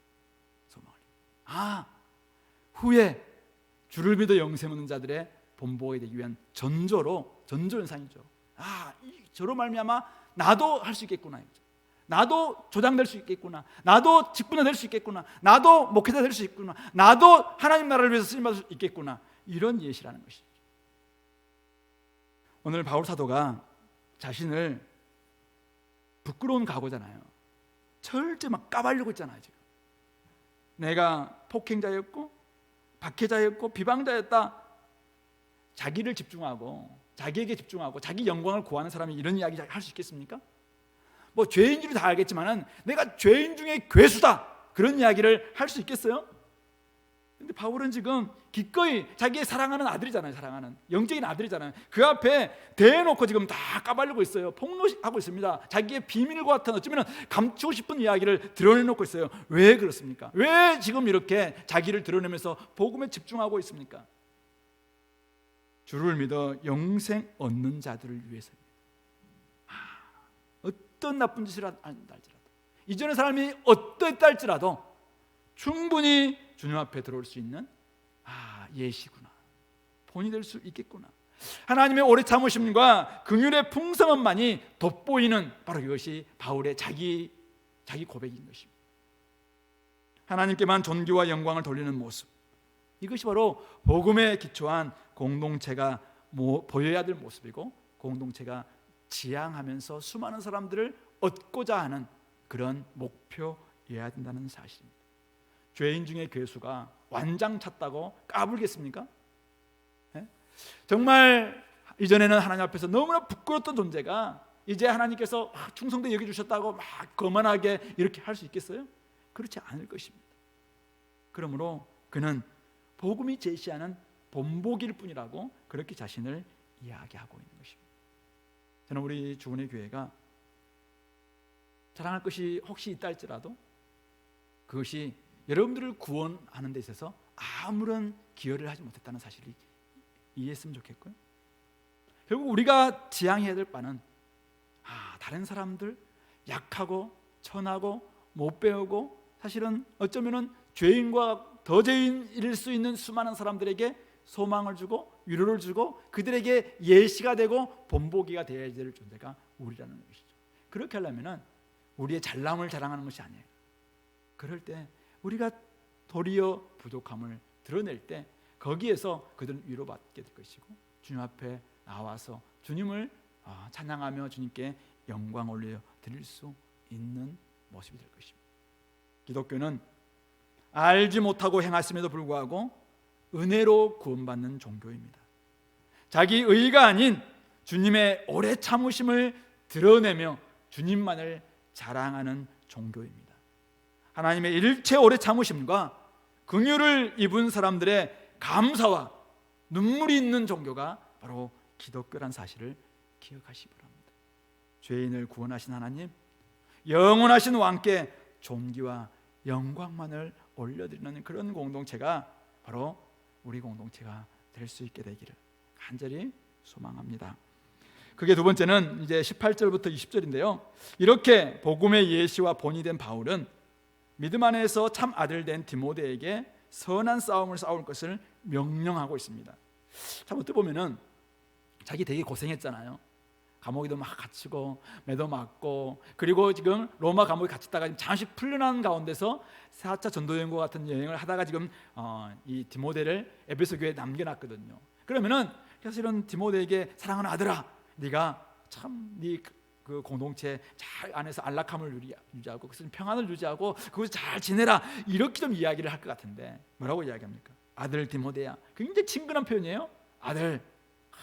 소망을. 후에 주를 믿어 영생 얻는 자들의 본보게 되기 위한 전조연상이죠. 저로 말미암아 나도 할 수 있겠구나. 나도 조장될 수 있겠구나. 나도 직분자 될 수 있겠구나. 나도 목회자 될 수 있구나. 나도 하나님 나라를 위해서 쓰임받을 수 있겠구나. 이런 예시라는 것이죠. 오늘 바울 사도가 자신을 부끄러운 각오잖아요. 철저히 막 까발리고 있잖아요. 지금 내가 폭행자였고 박해자였고 비방자였다. 자기를 집중하고 자기에게 집중하고 자기 영광을 구하는 사람이 이런 이야기 할 수 있겠습니까? 죄인 줄은 다 알겠지만은 내가 죄인 중에 괴수다, 그런 이야기를 할 수 있겠어요? 근데 바울은 지금 기꺼이 자기의 사랑하는 아들이잖아요. 사랑하는 영적인 아들이잖아요. 그 앞에 대놓고 지금 다 까발리고 있어요. 폭로하고 있습니다. 자기의 비밀과 같은 어쩌면 감추고 싶은 이야기를 드러내놓고 있어요. 왜 그렇습니까? 왜 지금 이렇게 자기를 드러내면서 복음에 집중하고 있습니까? 주를 믿어 영생 얻는 자들을 위해서입니다. 어떤 나쁜 짓을 한다 할지라도, 이전의 사람이 어떠했다 할지라도 충분히 주님 앞에 들어올 수 있는 예시구나, 본이 될 수 있겠구나. 하나님의 오래 참으심과 긍휼의 풍성함만이 돋보이는 바로 이것이 바울의 자기 고백인 것입니다. 하나님께만 존귀와 영광을 돌리는 모습, 이것이 바로 복음에 기초한 공동체가 보여야 될 모습이고, 공동체가 지향하면서 수많은 사람들을 얻고자 하는 그런 목표여야 된다는 사실입니다. 죄인 중에 괴수가 완장 찼다고 까불겠습니까? 정말 이전에는 하나님 앞에서 너무나 부끄러웠던 존재가 이제 하나님께서 충성되게 여겨주셨다고 막 거만하게 이렇게 할 수 있겠어요? 그렇지 않을 것입니다. 그러므로 그는 복음이 제시하는 본보기일 뿐이라고 그렇게 자신을 이야기하고 있는 것입니다. 저는 우리 주은혜 교회가 자랑할 것이 혹시 있다 할지라도 그것이 여러분들을 구원하는 데 있어서 아무런 기여를 하지 못했다는 사실을 이해했으면 좋겠고요. 결국 우리가 지향해야 될 바는 다른 사람들, 약하고 천하고 못 배우고 사실은 어쩌면은 죄인과 더 죄인일 수 있는 수많은 사람들에게 소망을 주고 위로를 주고 그들에게 예시가 되고 본보기가 되어야 될 존재가 우리라는 것이죠. 그렇게 하려면은 우리의 잘남을 자랑하는 것이 아니에요. 그럴 때 우리가 도리어 부족함을 드러낼 때 거기에서 그들은 위로받게 될 것이고, 주님 앞에 나와서 주님을 찬양하며 주님께 영광 올려 드릴 수 있는 모습이 될 것입니다. 기독교는 알지 못하고 행하심에도 불구하고 은혜로 구원받는 종교입니다. 자기 의가 아닌 주님의 오래 참으심을 드러내며 주님만을 자랑하는 종교입니다. 하나님의 일체 오래 참으심과 긍휼을 입은 사람들의 감사와 눈물이 있는 종교가 바로 기독교란 사실을 기억하시기 바랍니다. 죄인을 구원하신 하나님, 영원하신 왕께 존귀와 영광만을 올려드리는 그런 공동체가 바로 우리 공동체가 될 수 있게 되기를 간절히 소망합니다. 그게 두 번째는 이제 18절부터 20절인데요. 이렇게 복음의 예시와 본이 된 바울은 믿음 안에서 참 아들 된 디모데에게 선한 싸움을 싸울 것을 명령하고 있습니다. 참 어떻게 보면은 자기 되게 고생했잖아요. 감옥에도 막 갇히고 매도 맞고, 그리고 지금 로마 감옥에 갇혔다가 잠시 풀려난 가운데서 4차 전도여행과 같은 여행을 하다가 지금 이 디모데를 에베소 교회에 남겨놨거든요. 그러면은 사실은 디모데에게 사랑하는 아들아, 네가 참 네 그 공동체 잘 안에서 안락함을 유지하고 그것은 평안을 유지하고 그것을 잘 지내라, 이렇게 좀 이야기를 할 것 같은데 뭐라고 이야기합니까? 아들 디모데야. 굉장히 친근한 표현이에요. 아들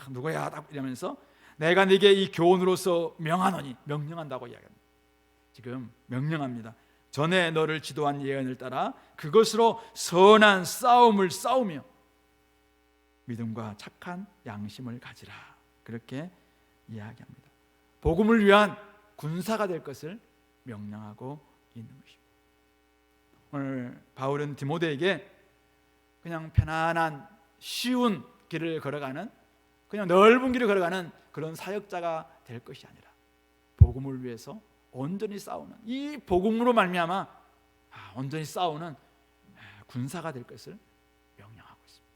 누구야? 이러면서 내가 네게 이 교훈으로서 명하노니, 명령한다고 이야기합니다. 지금 명령합니다. 전에 너를 지도한 예언을 따라 그것으로 선한 싸움을 싸우며 믿음과 착한 양심을 가지라. 그렇게 이야기합니다. 복음을 위한 군사가 될 것을 명령하고 있는 것입니다. 오늘 바울은 디모데에게 그냥 편안한 쉬운 길을 걸어가는, 그냥 넓은 길을 걸어가는 그런 사역자가 될 것이 아니라 복음을 위해서 온전히 싸우는, 이 복음으로 말미암아 온전히 싸우는 군사가 될 것을 명령하고 있습니다.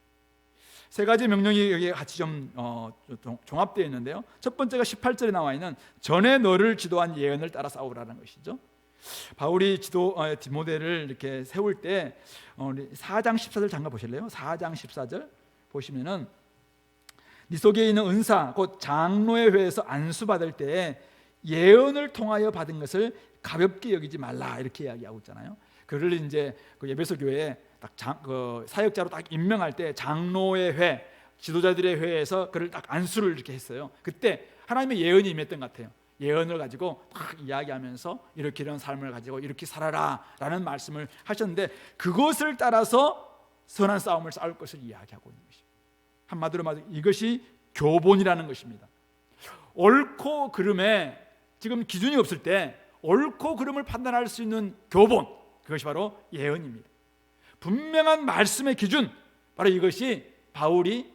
세 가지 명령이 여기 같이 좀 종합되어 있는데요. 첫 번째가 18절에 나와 있는 전에 너를 지도한 예언을 따라 싸우라는 것이죠. 바울이 디모데를 이렇게 세울 때 4장 14절 잠깐 보실래요? 4장 14절 보시면은 네 속에 있는 은사 곧 장로의 회에서 안수받을 때에 예언을 통하여 받은 것을 가볍게 여기지 말라, 이렇게 이야기하고 있잖아요. 그를 이제 그 에베소 교회에 딱 사역자로 딱 임명할 때 장로의 회, 지도자들의 회에서 그를 딱 안수를 이렇게 했어요. 그때 하나님의 예언이 임했던 것 같아요. 예언을 가지고 딱 이야기하면서 이렇게 이런 삶을 가지고 이렇게 살아라 라는 말씀을 하셨는데, 그것을 따라서 선한 싸움을 싸울 것을 이야기하고 있는 것입니다. 한마디로 말해서 이것이 교본이라는 것입니다. 옳고 그름에 지금 기준이 없을 때 옳고 그름을 판단할 수 있는 교본, 그것이 바로 예언입니다. 분명한 말씀의 기준, 바로 이것이 바울이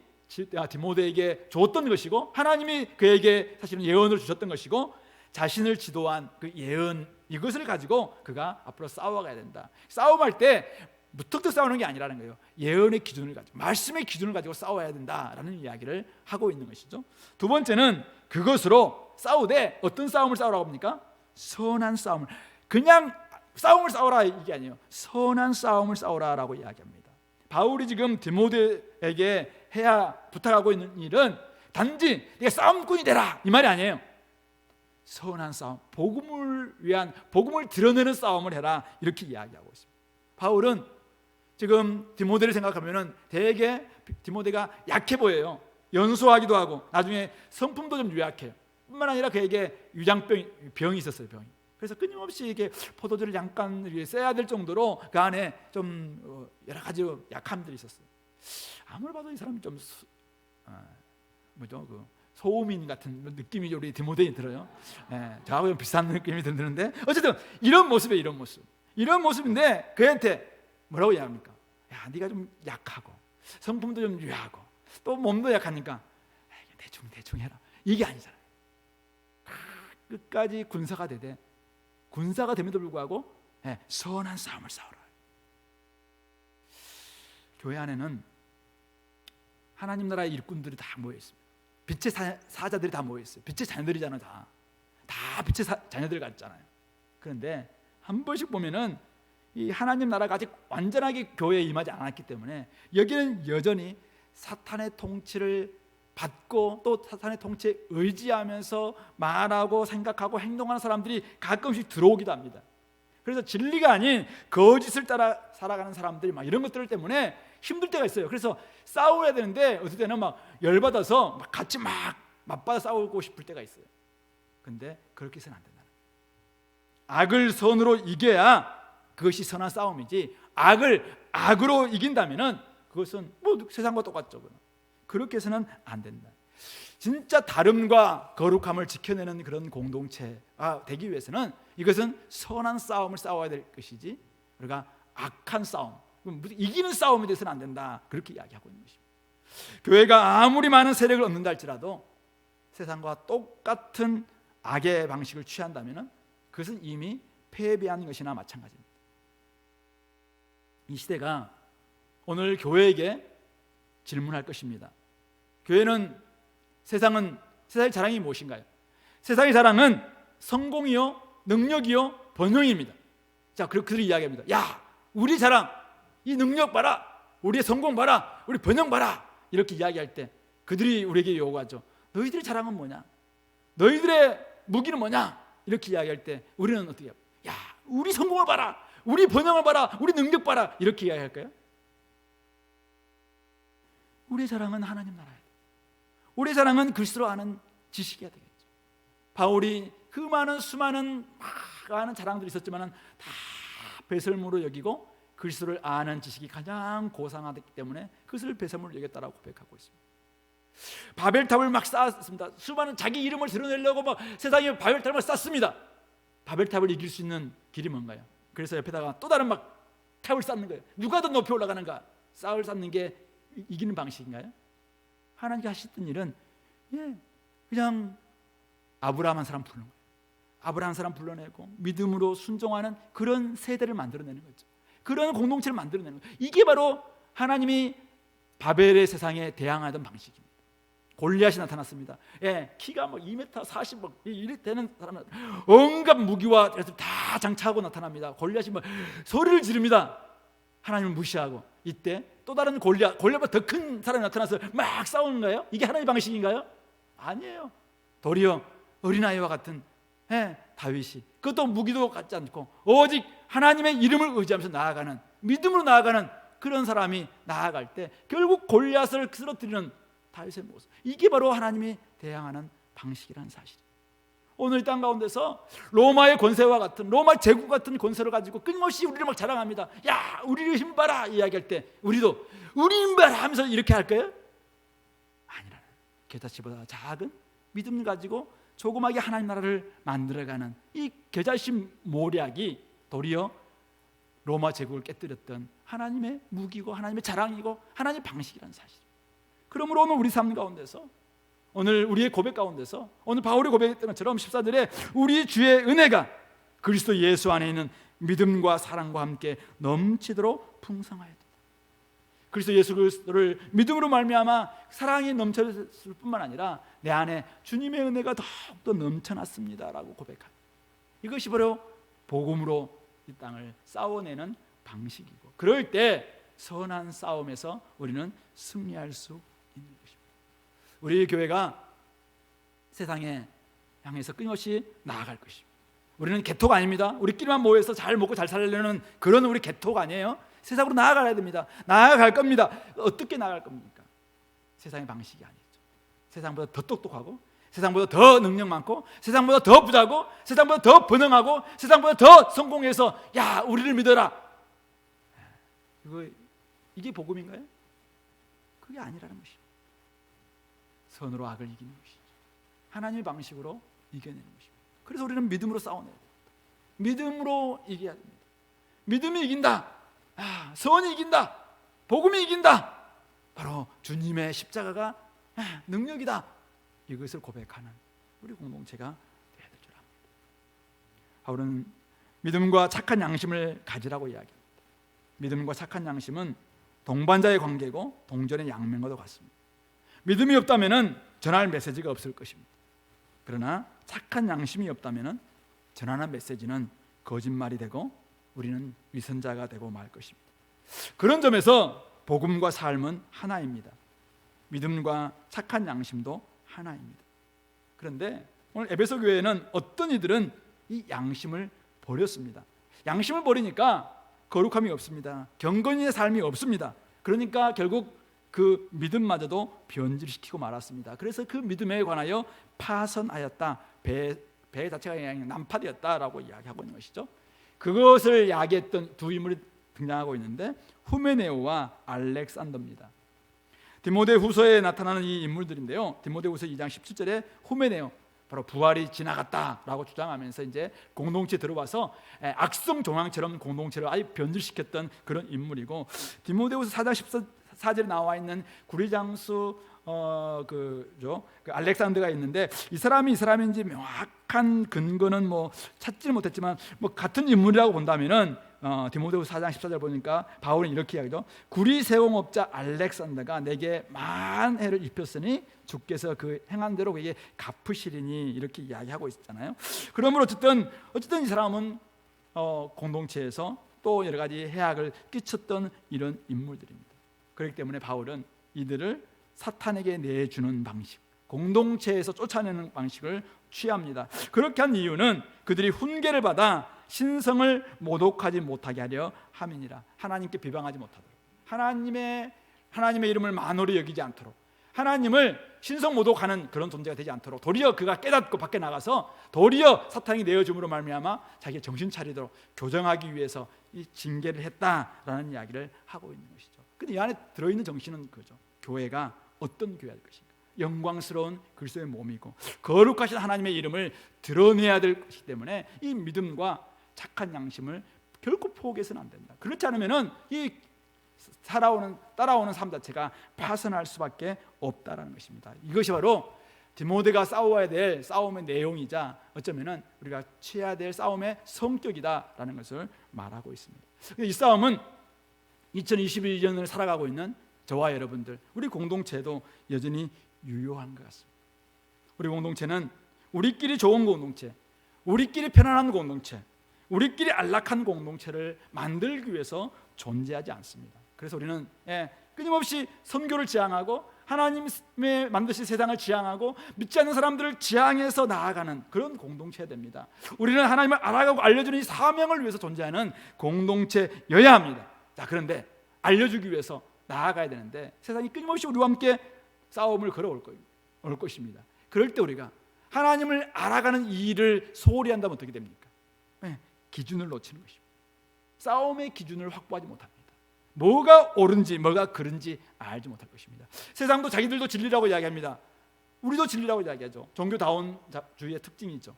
디모데에게 줬던 것이고, 하나님이 그에게 사실은 예언을 주셨던 것이고, 자신을 지도한 그 예언, 이것을 가지고 그가 앞으로 싸워가야 된다. 싸움할 때 무턱대고 싸우는 게 아니라는 거예요. 예언의 기준을 가지고, 말씀의 기준을 가지고 싸워야 된다라는 이야기를 하고 있는 것이죠. 두 번째는 그것으로 싸우되, 어떤 싸움을 싸우라고 합니까? 선한 싸움을, 그냥 싸움을 싸우라 이게 아니에요. 선한 싸움을 싸우라라고 이야기합니다. 바울이 지금 디모데에게 해야 부탁하고 있는 일은 단지 네가 싸움꾼이 되라 이 말이 아니에요. 선한 싸움, 복음을 위한, 복음을 드러내는 싸움을 해라, 이렇게 이야기하고 있습니다. 바울은 지금 디모데를 생각하면은 되게 디모데가 약해 보여요. 연소하기도 하고 나중에 성품도 좀 유약해요. 뿐만 아니라 그에게 병이 있었어요. 병이. 그래서 끊임없이 이렇게 포도주를 잠깐 써야 될 정도로 그 안에 좀 여러 가지 약함들이 있었어요. 아무리 봐도 이 사람이 좀 소음인 같은 느낌이 우리 디모데에 들어요. 저하고 좀 비슷한 느낌이 드는데, 어쨌든 이런 모습이에요. 이런 모습인데 그한테 뭐라고 이야기합니까? 야, 네가 좀 약하고 성품도 좀 유하고 또 몸도 약하니까 대충 해라, 이게 아니잖아요. 끝까지 군사가 되되, 군사가 됨에도 불구하고 선한 싸움을 싸우라. 교회 안에는 하나님 나라의 일꾼들이 다 모여 있습니다. 빛의 사자들이 다 모여 있어요. 빛의 자녀들이잖아요. 다 빛의 자녀들 같잖아요. 그런데 한 번씩 보면은 이 하나님 나라가 아직 완전하게 교회에 임하지 않았기 때문에 여기는 여전히 사탄의 통치를 받고 또 사탄의 통치에 의지하면서 말하고 생각하고 행동하는 사람들이 가끔씩 들어오기도 합니다. 그래서 진리가 아닌 거짓을 따라 살아가는 사람들이 막 이런 것들 때문에 힘들 때가 있어요. 그래서 싸워야 되는데 어떨 때는 막 열받아서 막 같이 막 맞받아 싸우고 싶을 때가 있어요. 근데 그렇게 해서는 안 된다. 악을 선으로 이겨야 그것이 선한 싸움이지, 악을 악으로 이긴다면은 그것은 뭐 세상과 똑같죠. 그렇게 해서는 안 된다. 진짜 다름과 거룩함을 지켜내는 그런 공동체가 되기 위해서는 이것은 선한 싸움을 싸워야 될 것이지, 우리가 악한 싸움, 이기는 싸움에 대해서는 안 된다, 그렇게 이야기하고 있는 것입니다. 교회가 아무리 많은 세력을 얻는다 할지라도 세상과 똑같은 악의 방식을 취한다면 그것은 이미 패배한 것이나 마찬가지입니다. 이 시대가 오늘 교회에게 질문할 것입니다. 세상의 자랑이 무엇인가요? 세상의 자랑은 성공이요, 능력이요, 번영입니다. 자, 그들이 이야기합니다. 야, 우리 자랑, 이 능력 봐라, 우리의 성공 봐라, 우리 번영 봐라, 이렇게 이야기할 때 그들이 우리에게 요구하죠. 너희들의 자랑은 뭐냐? 너희들의 무기는 뭐냐? 이렇게 이야기할 때 우리는 어떻게 해요? 야, 우리 성공을 봐라, 우리 번영을 봐라, 우리 능력 봐라, 이렇게 이야기할까요? 우리의 자랑은 하나님 나라예요. 우리의 자랑은 그리스도로 아는 지식이어야 되겠죠. 바울이 그 수많은 자랑들이 있었지만 다 배설물로 여기고 그리스도를 아는 지식이 가장 고상하기 때문에 그것을 배설물로 여겼다라고 고백하고 있습니다. 바벨탑을 막 쌓았습니다. 수많은 자기 이름을 드러내려고 막 세상에 바벨탑을 쌓습니다. 바벨탑을 이길 수 있는 길이 뭔가요? 그래서 옆에다가 또 다른 막 탑을 쌓는 거예요. 누가 더 높이 올라가는가? 쌓을 쌓는 게 이기는 방식인가요? 하나님께 하셨던 일은 그냥 아브라함 한 사람 부르는 거예요. 아브라함 한 사람 불러내고 믿음으로 순종하는 그런 세대를 만들어내는 거죠. 그런 공동체를 만들어내는 거예요. 이게 바로 하나님이 바벨의 세상에 대항하던 방식입니다. 골리앗이 나타났습니다. 키가 2m 40 이렇게 되는 사람은 온갖 무기와 다 장착하고 나타납니다. 골리앗이 소리를 지릅니다. 하나님을 무시하고 이때 또 다른 골리앗보다 더 큰 사람이 나타나서 막 싸우는 거예요. 이게 하나님의 방식인가요? 아니에요. 도리어 어린아이와 같은 다윗이 그것도 무기도 갖지 않고 오직 하나님의 이름을 의지하면서 나아가는 믿음으로 나아가는 그런 사람이 나아갈 때 결국 골리앗을 쓰러뜨리는 다윗의 모습, 이게 바로 하나님이 대항하는 방식이라는 사실이에요. 오늘 이 땅 가운데서 로마의 권세와 같은 로마 제국 같은 권세를 가지고 끊임없이 우리를 막 자랑합니다. 야 우리를 힘봐라 이야기할 때 우리도 우리 힘봐라 하면서 이렇게 할까요? 아니라 겨자씨보다 작은 믿음 가지고 조그맣게 하나님 나라를 만들어가는 이 겨자씨 모략이 도리어 로마 제국을 깨뜨렸던 하나님의 무기고 하나님의 자랑이고 하나님의 방식이라는 사실. 그러므로 오늘 우리 삶 가운데서 오늘 우리의 고백 가운데서 오늘 바울이 고백했던 것처럼 14절에 우리 주의 은혜가 그리스도 예수 안에 있는 믿음과 사랑과 함께 넘치도록 풍성하여야 된다. 그리스도 예수 그리스도를 믿음으로 말미암아 사랑이 넘쳤을 뿐만 아니라 내 안에 주님의 은혜가 더욱더 넘쳐났습니다라고 고백합니다. 이것이 바로 복음으로 이 땅을 싸워내는 방식이고 그럴 때 선한 싸움에서 우리는 승리할 수 있는 것입니다. 우리 교회가 세상에 향해서 끊임없이 나아갈 것입니다. 우리는 개토가 아닙니다. 우리끼리만 모여서 잘 먹고 잘 살려는 그런 우리 개토가 아니에요. 세상으로 나아가야 됩니다. 나아갈 겁니다. 어떻게 나아갈 겁니까? 세상의 방식이 아니죠. 세상보다 더 똑똑하고 세상보다 더 능력 많고 세상보다 더 부자고 세상보다 더 번영하고 세상보다 더 성공해서 야 우리를 믿어라. 이게 복음인가요? 그게 아니라는 것입니다. 선으로 악을 이기는 것이죠. 하나님의 방식으로 이겨내는 것입니다. 그래서 우리는 믿음으로 싸워내야 됩니다. 믿음으로 이겨야 됩니다. 믿음이 이긴다. 선이 이긴다. 복음이 이긴다. 바로 주님의 십자가가 능력이다. 이것을 고백하는 우리 공동체가 되어야 될 줄 압니다. 바울은 믿음과 착한 양심을 가지라고 이야기합니다. 믿음과 착한 양심은 동반자의 관계고 동전의 양면과도 같습니다. 믿음이 없다면 전할 메시지가 없을 것입니다. 그러나 착한 양심이 없다면 전하는 메시지는 거짓말이 되고 우리는 위선자가 되고 말 것입니다. 그런 점에서 복음과 삶은 하나입니다. 믿음과 착한 양심도 하나입니다. 그런데 오늘 에베소 교회는 어떤 이들은 이 양심을 버렸습니다. 양심을 버리니까 거룩함이 없습니다. 경건의 삶이 없습니다. 그러니까 결국 그 믿음마저도 변질시키고 말았습니다. 그래서 그 믿음에 관하여 파선하였다. 배 자체가 그냥 난파되었다라고 이야기하고 있는 것이죠. 그것을 야기했던 두 인물이 등장하고 있는데 후메네오와 알렉산더입니다. 디모데후서에 나타나는 이 인물들인데요. 디모데후서 2장 17절에 후메네오 바로 부활이 지나갔다라고 주장하면서 이제 공동체에 들어와서 악성 종양처럼 공동체를 아예 변질시켰던 그런 인물이고 디모데후서 4장 14절에 나와 있는 구리장수 그 알렉산더가 있는데 이 사람인지 명확한 근거는 찾지는 못했지만 같은 인물이라고 본다면은 디모데후서 4장 14절 보니까 바울은 이렇게 이야기하죠. 구리 세공업자 알렉산더가 내게 많은 해를 입혔으니 주께서 그 행한 대로 그에게 갚으시리니 이렇게 이야기하고 있잖아요. 그러므로 어쨌든 이 사람은 공동체에서 또 여러 가지 해악을 끼쳤던 이런 인물들입니다. 그렇기 때문에 바울은 이들을 사탄에게 내주는 방식, 공동체에서 쫓아내는 방식을 취합니다. 그렇게 한 이유는 그들이 훈계를 받아 신성을 모독하지 못하게 하려 함이니라. 하나님께 비방하지 못하도록, 하나님의 이름을 만홀히 여기지 않도록, 하나님을 신성 모독하는 그런 존재가 되지 않도록 도리어 그가 깨닫고 밖에 나가서 도리어 사탄이 내어줌으로 말미암아 자기가 정신 차리도록 교정하기 위해서 이 징계를 했다라는 이야기를 하고 있는 것이죠. 근데 이 안에 들어있는 정신은 그죠. 교회가 어떤 교회일 것인가? 영광스러운 그리스도의 몸이고 거룩하신 하나님의 이름을 드러내야 될 것이기 때문에 이 믿음과 착한 양심을 결코 포기해서는 안 된다. 그렇지 않으면은 이 따라오는 삶 자체가 파산할 수밖에 없다라는 것입니다. 이것이 바로 디모데가 싸워야 될 싸움의 내용이자 어쩌면은 우리가 취해야 될 싸움의 성격이다라는 것을 말하고 있습니다. 이 싸움은 2022년을 살아가고 있는 저와 여러분들, 우리 공동체도 여전히 유효한 것 같습니다. 우리 공동체는 우리끼리 좋은 공동체, 우리끼리 편안한 공동체, 우리끼리 안락한 공동체를 만들기 위해서 존재하지 않습니다. 그래서 우리는 끊임없이 선교를 지향하고 하나님의 만드신 세상을 지향하고 믿지 않는 사람들을 지향해서 나아가는 그런 공동체가 됩니다. 우리는 하나님을 알아가고 알려주는 이 사명을 위해서 존재하는 공동체여야 합니다. 자, 그런데 알려주기 위해서 나아가야 되는데 세상이 끊임없이 우리와 함께 싸움을 걸어올 것입니다. 그럴 때 우리가 하나님을 알아가는 이 일을 소홀히 한다면 어떻게 됩니까? 기준을 놓치는 것입니다. 싸움의 기준을 확보하지 못합니다. 뭐가 옳은지 뭐가 그른지 알지 못할 것입니다. 세상도 자기들도 진리라고 이야기합니다. 우리도 진리라고 이야기하죠. 종교다운주의의 특징이죠.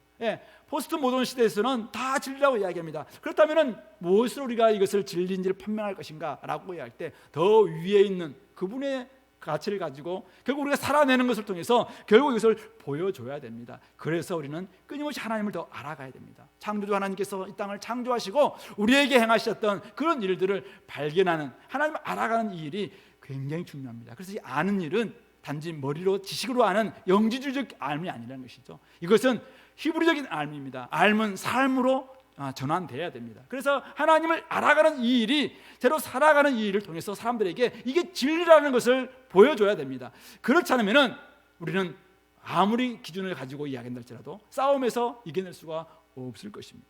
포스트 모던 시대에서는 다 진리라고 이야기합니다. 그렇다면 무엇으로 우리가 이것을 진리인지를 판명할 것인가 라고 이야기할 때 더 위에 있는 그분의 가치를 가지고 결국 우리가 살아내는 것을 통해서 결국 이것을 보여줘야 됩니다. 그래서 우리는 끊임없이 하나님을 더 알아가야 됩니다. 창조주 하나님께서 이 땅을 창조하시고 우리에게 행하셨던 그런 일들을 발견하는, 하나님을 알아가는 이 일이 굉장히 중요합니다. 그래서 이 아는 일은 단지 머리로 지식으로 아는 영지주의적 알미 아니라는 것이죠. 이것은 히브리적인 알미입니다. 알면 삶으로 전환돼야 됩니다. 그래서 하나님을 알아가는 이 일이 새로 살아가는 이 일을 통해서 사람들에게 이게 진리라는 것을 보여줘야 됩니다. 그렇지 않으면 우리는 아무리 기준을 가지고 이야기한다 할지라도 싸움에서 이겨낼 수가 없을 것입니다.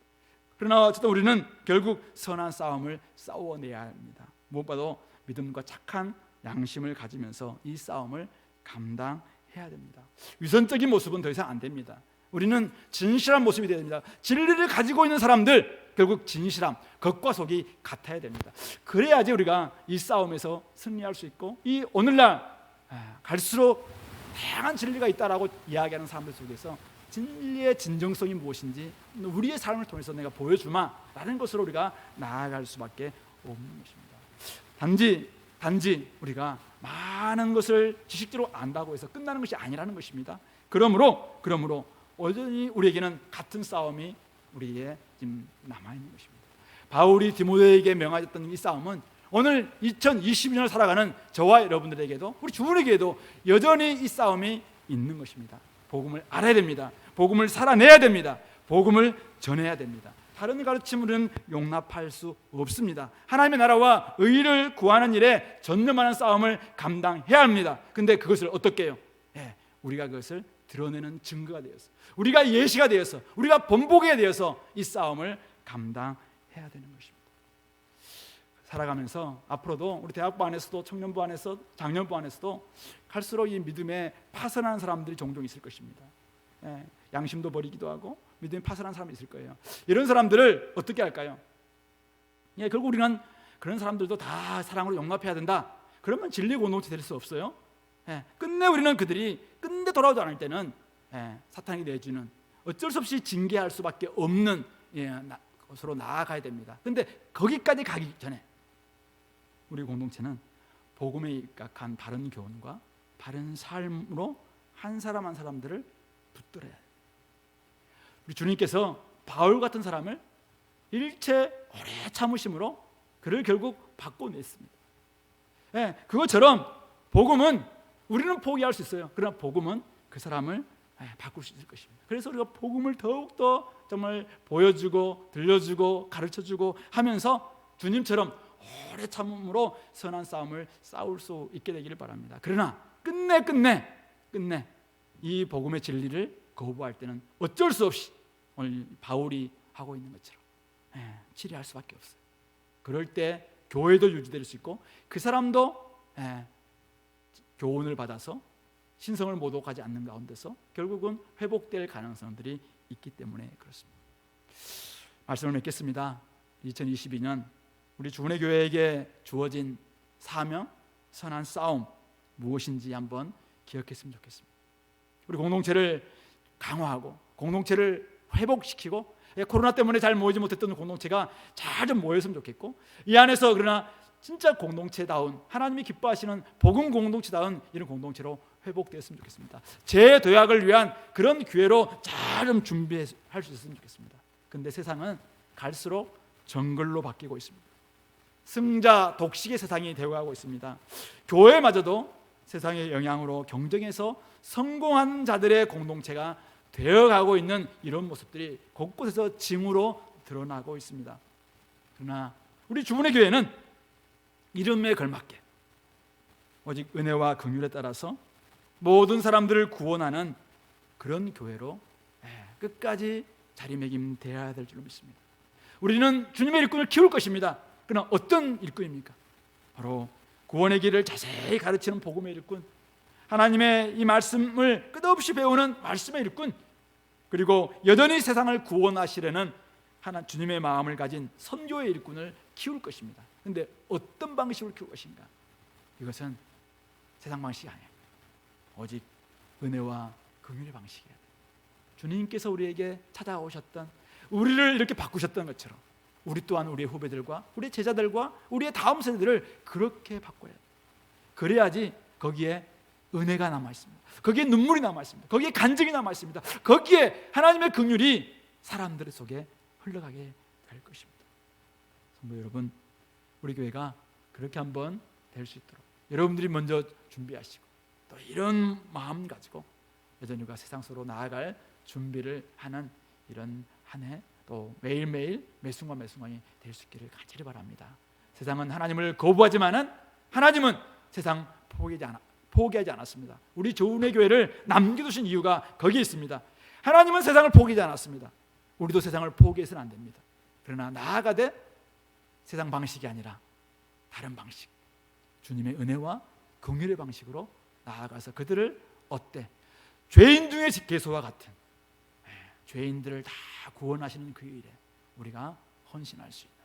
그러나 어쨌든 우리는 결국 선한 싸움을 싸워내야 합니다. 무엇보다도 믿음과 착한 양심을 가지면서 이 싸움을 감당해야 됩니다. 위선적인 모습은 더 이상 안 됩니다. 우리는 진실한 모습이 되어야 됩니다. 진리를 가지고 있는 사람들, 결국 진실함, 겉과 속이 같아야 됩니다. 그래야지 우리가 이 싸움에서 승리할 수 있고, 이 오늘날 갈수록 다양한 진리가 있다라고 이야기하는 사람들 속에서 진리의 진정성이 무엇인지 우리의 삶을 통해서 내가 보여주마라는 것으로 우리가 나아갈 수밖에 없는 것입니다. 단지 우리가 많은 것을 지식적으로 안다고 해서 끝나는 것이 아니라는 것입니다. 그러므로 여전히 우리에게는 같은 싸움이 우리에 지금 남아있는 것입니다. 바울이 디모데에게 명하셨던 이 싸움은 오늘 2022년을 살아가는 저와 여러분들에게도, 우리 주부에게도 여전히 이 싸움이 있는 것입니다. 복음을 알아야 됩니다. 복음을 살아내야 됩니다. 복음을 전해야 됩니다. 다른 가르침으로는 용납할 수 없습니다. 하나님의 나라와 의를 구하는 일에 전념하는 싸움을 감당해야 합니다. 근데 그것을 어떻게 해요? 우리가 그것을 드러내는 증거가 되어서, 우리가 예시가 되어서, 우리가 본보기가 되어서 이 싸움을 감당해야 되는 것입니다. 살아가면서 앞으로도 우리 대학부 안에서도 청년부 안에서 장년부 안에서도 갈수록 이 믿음에 파선하는 사람들이 종종 있을 것입니다. 양심도 버리기도 하고 믿음에 파선한 사람이 있을 거예요. 이런 사람들을 어떻게 할까요? 결국 우리는 그런 사람들도 다 사랑으로 용납해야 된다. 그러면 진리 공동체 될 수 없어요. 끝내 우리는 그들이 끝내 돌아오지 않을 때는 사탄이 내주는 어쩔 수 없이 징계할 수밖에 없는 것으로 나아가야 됩니다. 그런데 거기까지 가기 전에 우리 공동체는 복음에 입각한 바른 교훈과 바른 삶으로 한 사람 한 사람들을 붙들어야 해요. 우리 주님께서 바울 같은 사람을 일체 오래 참으심으로 그를 결국 바꿔냈습니다. 그것처럼 복음은 우리는 포기할 수 있어요. 그러나 복음은 그 사람을 바꿀 수 있을 것입니다. 그래서 우리가 복음을 더욱더 정말 보여주고 들려주고 가르쳐주고 하면서 주님처럼 오래 참음으로 선한 싸움을 싸울 수 있게 되기를 바랍니다. 그러나 끝내 이 복음의 진리를 거부할 때는 어쩔 수 없이 오늘 바울이 하고 있는 것처럼 치리할 수밖에 없어요. 그럴 때 교회도 유지될 수 있고 그 사람도 교훈을 받아서 신성을 모독하지 않는 가운데서 결국은 회복될 가능성들이 있기 때문에 그렇습니다. 말씀을 맺겠습니다. 2022년 우리 주은혜 교회에게 주어진 사명, 선한 싸움 무엇인지 한번 기억했으면 좋겠습니다. 우리 공동체를 강화하고 공동체를 회복시키고 코로나 때문에 잘 모이지 못했던 공동체가 잘 좀 모였으면 좋겠고, 이 안에서 그러나 진짜 공동체다운, 하나님이 기뻐하시는 복음 공동체다운 이런 공동체로 회복되었으면 좋겠습니다. 재도약을 위한 그런 기회로 잘 좀 준비할 수 있었으면 좋겠습니다. 그런데 세상은 갈수록 정글로 바뀌고 있습니다. 승자 독식의 세상이 되어가고 있습니다. 교회마저도 세상의 영향으로 경쟁해서 성공한 자들의 공동체가 되어가고 있는 이런 모습들이 곳곳에서 징후로 드러나고 있습니다. 그러나 우리 주문의 교회는 이름에 걸맞게 오직 은혜와 긍휼에 따라서 모든 사람들을 구원하는 그런 교회로 끝까지 자리매김되어야 될 줄로 믿습니다. 우리는 주님의 일꾼을 키울 것입니다. 그러나 어떤 일꾼입니까? 바로 구원의 길을 자세히 가르치는 복음의 일꾼, 하나님의 이 말씀을 끝없이 배우는 말씀의 일꾼, 그리고 여전히 세상을 구원하시려는 주님의 마음을 가진 선교의 일꾼을 키울 것입니다. 그런데 어떤 방식으로 키울 것인가? 이것은 세상 방식이 아니에요. 오직 은혜와 긍휼의 방식이에요. 주님께서 우리에게 찾아오셨던, 우리를 이렇게 바꾸셨던 것처럼 우리 또한 우리의 후배들과 우리의 제자들과 우리의 다음 세대들을 그렇게 바꿔야 돼요. 그래야지 거기에 은혜가 남아있습니다. 거기에 눈물이 남아있습니다. 거기에 간증이 남아있습니다. 거기에 하나님의 긍휼이 사람들 속에 흘러가게 될 것입니다. 성도 여러분, 우리 교회가 그렇게 한번 될 수 있도록 여러분들이 먼저 준비하시고 또 이런 마음 가지고 여전히 우리가 세상 속으로 나아갈 준비를 하는 이런 한 해, 또 매일매일 매순간 매순간이 될 수 있기를 간절히 바랍니다. 세상은 하나님을 거부하지만은 하나님은 세상 포기하지 않았습니다. 우리 조은의 교회를 남겨두신 이유가 거기에 있습니다. 하나님은 세상을 포기하지 않았습니다. 우리도 세상을 포기해서는 안 됩니다. 그러나 나아가되 세상 방식이 아니라 다른 방식, 주님의 은혜와 긍휼의 방식으로 나아가서 그들을 죄인 중에 개소와 같은 죄인들을 다 구원하시는 그 일에 우리가 헌신할 수 있는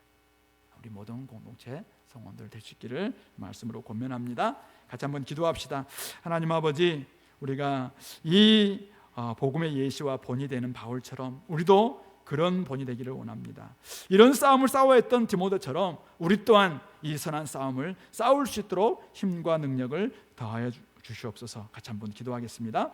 우리 모든 공동체 성원들 될 수 있기를 말씀으로 권면합니다. 같이 한번 기도합시다. 하나님 아버지, 우리가 이 복음의 예시와 본이 되는 바울처럼 우리도 그런 본이 되기를 원합니다. 이런 싸움을 싸워야 했던 디모데처럼 우리 또한 이 선한 싸움을 싸울 수 있도록 힘과 능력을 더하여 주시옵소서. 같이 한번 기도하겠습니다.